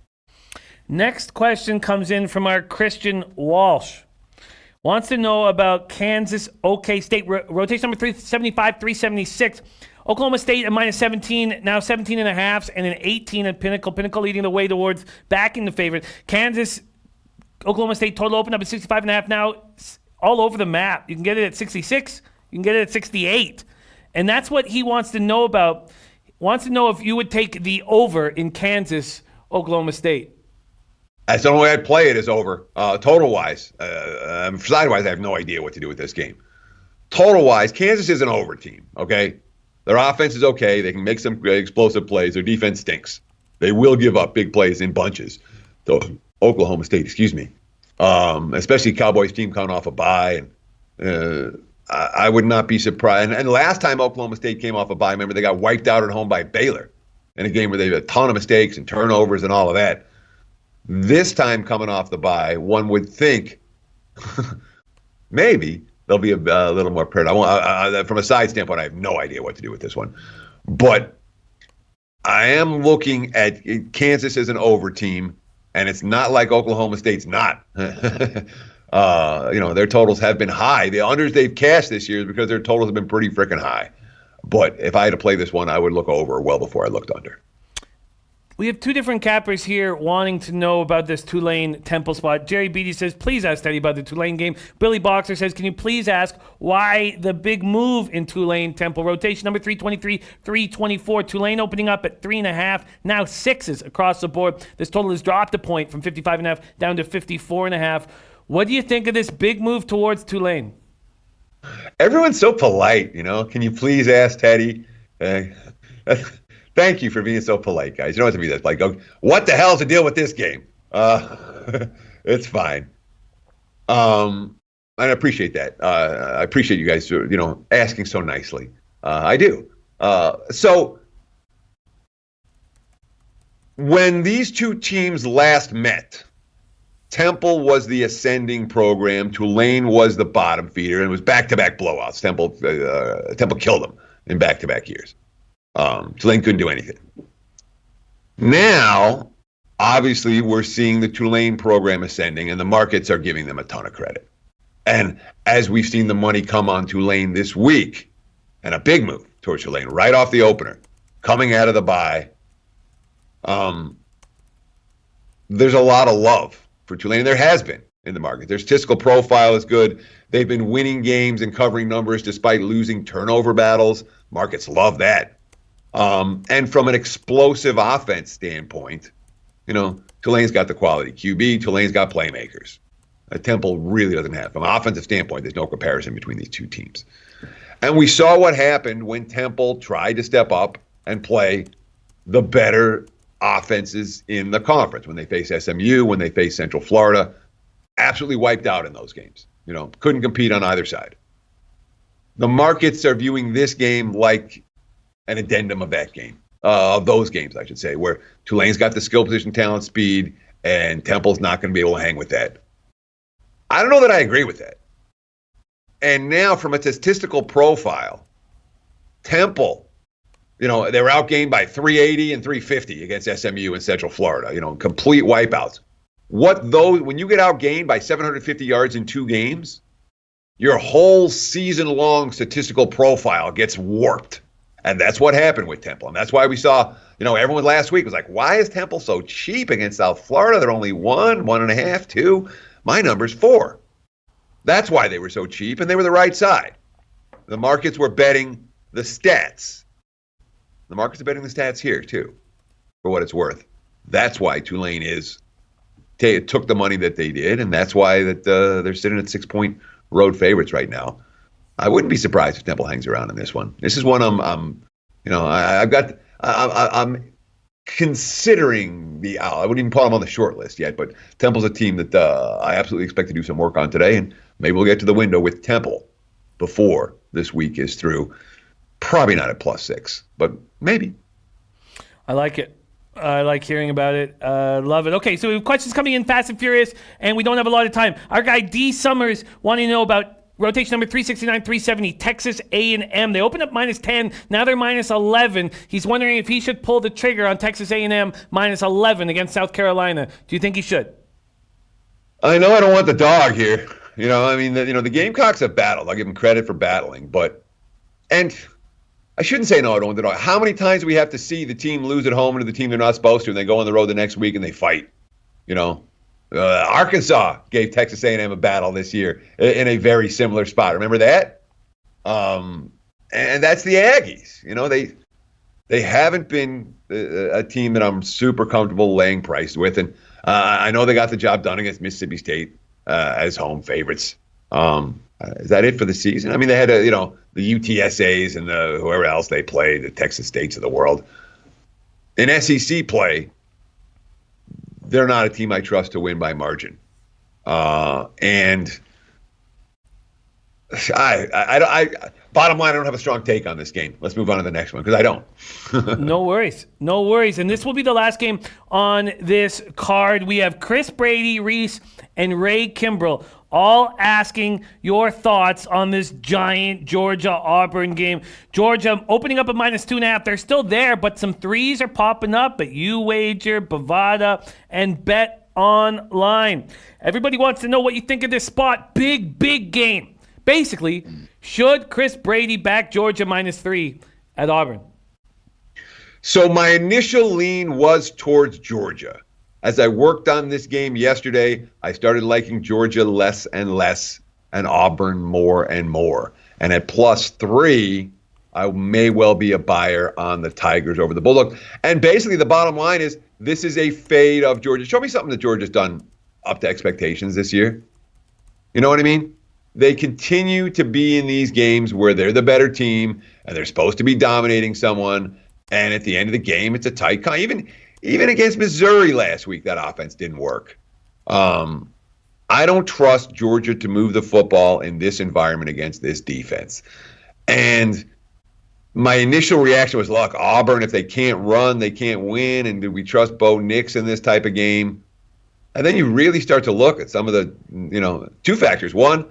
Next question comes in from our Christian Walsh. Wants to know about Kansas, OK State, rotation number 375, 376. Oklahoma State at minus 17, now 17.5, and an 18 at Pinnacle. Pinnacle leading the way towards backing the favorite. Kansas, Oklahoma State total opened up at 65.5 now, all over the map. You can get it at 66. You can get it at 68. And that's what he wants to know about. Wants to know if you would take the over in Kansas, Oklahoma State. That's the only way I'd play it is over. Total-wise. Side-wise, I have no idea what to do with this game. Total-wise, Kansas is an over team, okay? Their offense is okay. They can make some explosive plays. Their defense stinks. They will give up big plays in bunches. So, Oklahoma State, especially Cowboys team coming off a bye. And I would not be surprised. And last time Oklahoma State came off a bye, remember, they got wiped out at home by Baylor in a game where they had a ton of mistakes and turnovers and all of that. This time coming off the bye, one would think maybe they'll be a little more prepared. From a side standpoint, I have no idea what to do with this one. But I am looking at Kansas as an over team, and it's not like Oklahoma State's not. Their totals have been high. The unders they've cashed this year is because their totals have been pretty freaking high. But if I had to play this one, I would look over well before I looked under. We have two different cappers here wanting to know about this Tulane Temple spot. Jerry Beatty says, please ask Teddy about the Tulane game. Billy Boxer says, can you please ask why the big move in Tulane Temple? Rotation number 323, 324. Tulane opening up at 3.5, now 6s across the board. This total has dropped a point from 55.5 down to 54.5. What do you think of this big move towards Tulane? Everyone's so polite, Can you please ask Teddy? Thank you for being so polite, guys. You don't have to be that like, what the hell's the deal with this game? It's fine. And I appreciate that. I appreciate you guys, asking so nicely. I do. So when these two teams last met, Temple was the ascending program. Tulane was the bottom feeder, and it was back-to-back blowouts. Temple killed them in back-to-back years. Tulane couldn't do anything. Now, obviously, we're seeing the Tulane program ascending, and the markets are giving them a ton of credit. And as we've seen the money come on Tulane this week, and a big move towards Tulane right off the opener, coming out of the bye, there's a lot of love for Tulane. There has been in the market. Their statistical profile is good. They've been winning games and covering numbers despite losing turnover battles. Markets love that. And from an explosive offense standpoint, Tulane's got the quality QB. Tulane's got playmakers. Temple really doesn't have. From an offensive standpoint, there's no comparison between these two teams. And we saw what happened when Temple tried to step up and play the better offenses in the conference. When they face SMU, when they face Central Florida, absolutely wiped out in those games. Couldn't compete on either side. The markets are viewing this game like an addendum of that game, of those games, I should say, where Tulane's got the skill position, talent, speed, and Temple's not going to be able to hang with that. I don't know that I agree with that. And now from a statistical profile, Temple, they were outgained by 380 and 350 against SMU and Central Florida, complete wipeouts. When you get outgained by 750 yards in 2 games, your whole season-long statistical profile gets warped. And that's what happened with Temple. And that's why we saw, everyone last week was like, why is Temple so cheap against South Florida? They're only 1.5, 2. My number's 4. That's why they were so cheap, and they were the right side. The markets were betting the stats. The markets are betting the stats here, too, for what it's worth. That's why Tulane took the money that they did, and that's why they're sitting at 6-point road favorites right now. I wouldn't be surprised if Temple hangs around in this one. This is one I'm considering I wouldn't even put them on the short list yet, but Temple's a team that I absolutely expect to do some work on today, and maybe we'll get to the window with Temple before this week is through. Probably not at +6, but maybe. I like it. I like hearing about it. Love it. Okay, so we have questions coming in fast and furious, and we don't have a lot of time. Our guy D. Summers wanting to know about rotation number 369, 370, Texas A&M. They opened up -10. Now they're -11. He's wondering if he should pull the trigger on Texas A&M -11 against South Carolina. Do you think he should? I know I don't want the dog here. The Gamecocks have battled. I'll give them credit for battling, and I shouldn't say no, I don't want the dog. How many times do we have to see the team lose at home to the team they're not supposed to, and they go on the road the next week and they fight? Arkansas gave Texas A&M a battle this year in a very similar spot. Remember that? And that's the Aggies. They haven't been a team that I'm super comfortable laying price with, and I know they got the job done against Mississippi State as home favorites. Is that it for the season? I mean, they had the UTSAs and whoever else they played, the Texas States of the world. In SEC play, they're not a team I trust to win by margin. And I bottom line, I don't have a strong take on this game. Let's move on to the next one because I don't. No worries. And this will be the last game on this card. We have Chris Brady, Reese, and Ray Kimbrell all asking your thoughts on this giant Georgia-Auburn game. Georgia opening up at -2.5. They're still there, but some threes are popping up at UWager, Bovada, and Bet Online. Everybody wants to know what you think of this spot. Big game. Basically, should Chris Brady back Georgia -3 at Auburn? So my initial lean was towards Georgia. As I worked on this game yesterday, I started liking Georgia less and less and Auburn more and more. And at +3, I may well be a buyer on the Tigers over the Bulldogs. And basically the bottom line is this is a fade of Georgia. Show me something that Georgia's done up to expectations this year. You know what I mean? They continue to be in these games where they're the better team and they're supposed to be dominating someone. And at the end of the game, it's a tight Even against Missouri last week, that offense didn't work. I don't trust Georgia to move the football in this environment against this defense. And my initial reaction was, look, Auburn, if they can't run, they can't win. And do we trust Bo Nix in this type of game? And then you really start to look at some of the, two factors. One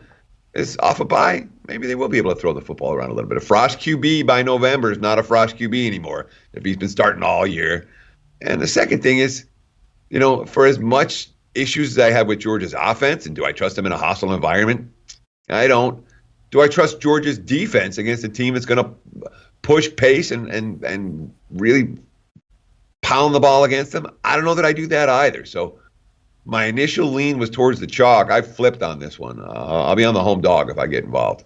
is off a bye. Maybe they will be able to throw the football around a little bit. A Frost QB by November is not a Frost QB anymore if he's been starting all year. And the second thing is, for as much issues as I have with Georgia's offense, and do I trust them in a hostile environment? I don't. Do I trust Georgia's defense against a team that's going to push pace and really pound the ball against them? I don't know that I do that either. So my initial lean was towards the chalk. I flipped on this one. I'll be on the home dog if I get involved.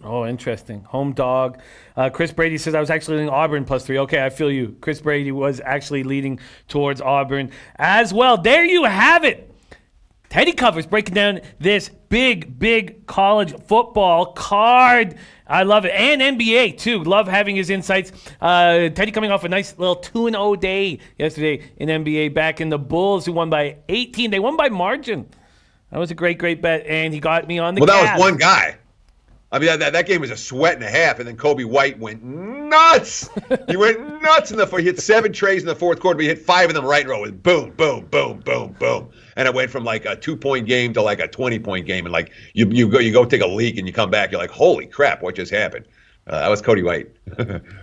Oh, interesting. Home dog. Chris Brady says, I was actually leading Auburn +3. Okay, I feel you. Chris Brady was actually leading towards Auburn as well. There you have it. Teddy Covers breaking down this big college football card. I love it. And NBA, too. Love having his insights. Teddy coming off a nice little 2-0 day yesterday in NBA, back in the Bulls, who won by 18. They won by margin. That was a great bet, and he got me on the Cavs. That was one guy. I mean, that game was a sweat and a half, and then Kobe White went nuts. He went nuts in the fourth. He hit 7 trays in the fourth quarter, but he hit 5 of them right in a row. With boom. And it went from like a 2-point game to like a 20-point game. And like you go take a leak and you come back, you're like, holy crap, what just happened? That was Kobe White.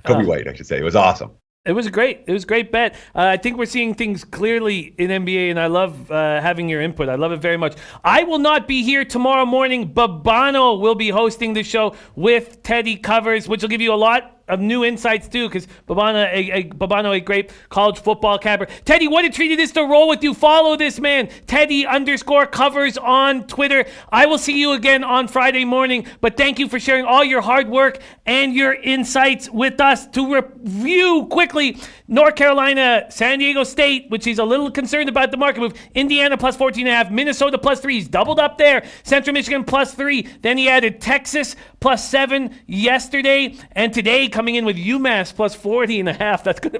Kobe White, I should say. It was awesome. It was a great bet. I think we're seeing things clearly in NBA, and I love having your input. I love it very much. I will not be here tomorrow morning. Babano will be hosting the show with Teddy Covers, which will give you a lot of new insights too, because Babano, a great college football capper. Teddy, what a treat it is to roll with you. Follow this man, Teddy_covers on Twitter. I will see you again on Friday morning, but thank you for sharing all your hard work and your insights with us. To review quickly, North Carolina, San Diego State, which he's a little concerned about the market move. Indiana plus 14.5, Minnesota plus 3. He's doubled up there. Central Michigan plus 3. Then he added Texas plus 7 yesterday, and today coming in with UMass plus 40.5. That's going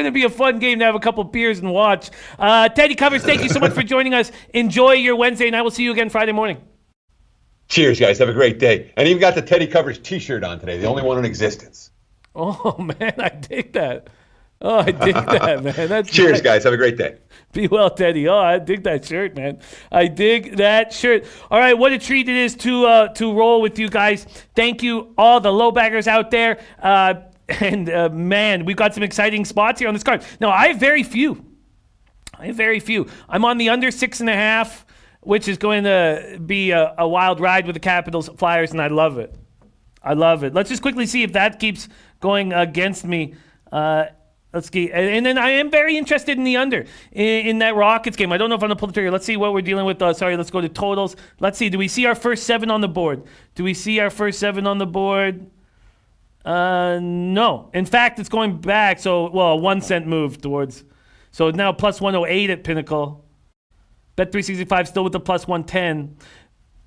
to be a fun game to have a couple beers and watch. Teddy Covers, thank you so much for joining us. Enjoy your Wednesday, and I will see you again Friday morning. Cheers, guys. Have a great day. And even got the Teddy Covers t-shirt on today, the only one in existence. Oh, man, I dig that. Oh, I dig that, man. That's Cheers, nice. Guys. Have a great day. Be well, Teddy. Oh, I dig that shirt, man. I dig that shirt. All right, what a treat it is to roll with you guys. Thank you, all the low baggers out there. Man, we've got some exciting spots here on this card. Now, I have very few. I'm on the under 6.5, which is going to be a wild ride with the Capitals Flyers, and I love it. Let's just quickly see if that keeps going against me. Let's see. And then I am very interested in the under in that Rockets game. I don't know if I'm going to pull the trigger. Let's see what we're dealing with. Let's go to totals. Let's see. Do we see our first 7 on the board? No. In fact, it's going back. So, a 1 cent move towards. So now plus 108 at Pinnacle. Bet365 still with the plus 110.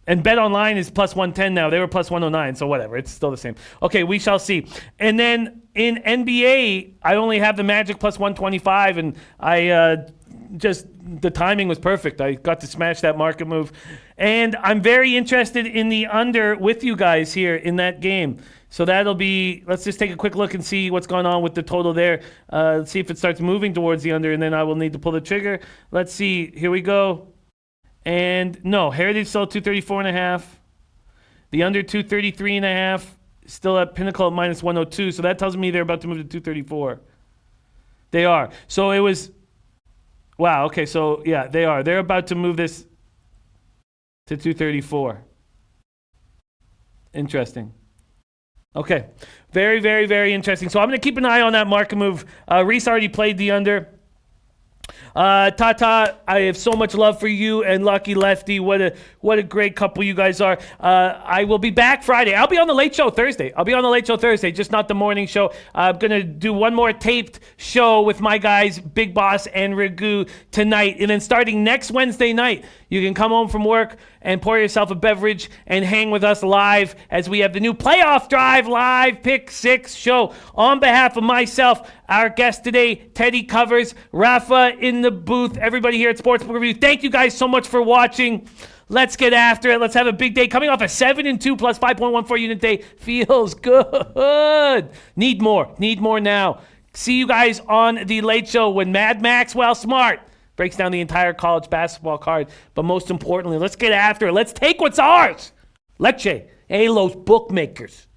And Bet Online is plus 110 now. They were plus 109, so whatever. It's still the same. Okay, we shall see. And then in NBA, I only have the Magic plus 125, and the timing was perfect. I got to smash that market move. And I'm very interested in the under with you guys here in that game. So that'll be, let's just take a quick look and see what's going on with the total there. Let's see if it starts moving towards the under, and then I will need to pull the trigger. Let's see. Here we go. And no, Heritage still 234.5. The under 233.5. Still at Pinnacle at minus 102. So that tells me they're about to move to 234. They are. So it was, wow. Okay. So yeah, they are. They're about to move this to 234. Interesting. Okay. Very, very, very interesting. So I'm going to keep an eye on that market move. Reese already played the under. Tata, I have so much love for you and Lucky Lefty. What a great couple you guys are. I will be back Friday. I'll be on the Late Show Thursday. Just not the morning show. I'm going to do one more taped show with my guys, Big Boss and Ragu, tonight. And then starting next Wednesday night, you can come home from work and pour yourself a beverage and hang with us live as we have the new Playoff Drive Live Pick 6 show. On behalf of myself, our guest today, Teddy Covers, Rafa in the booth, everybody here at Sportsman Review, thank you guys so much for watching. Let's get after it. Let's have a big day. Coming off a 7-2 plus 5.14 unit day. Feels good. Need more now. See you guys on the Late Show when Mad Maxwell Smart breaks down the entire college basketball card. But most importantly, let's get after it. Let's take what's ours. Leche, los bookmakers.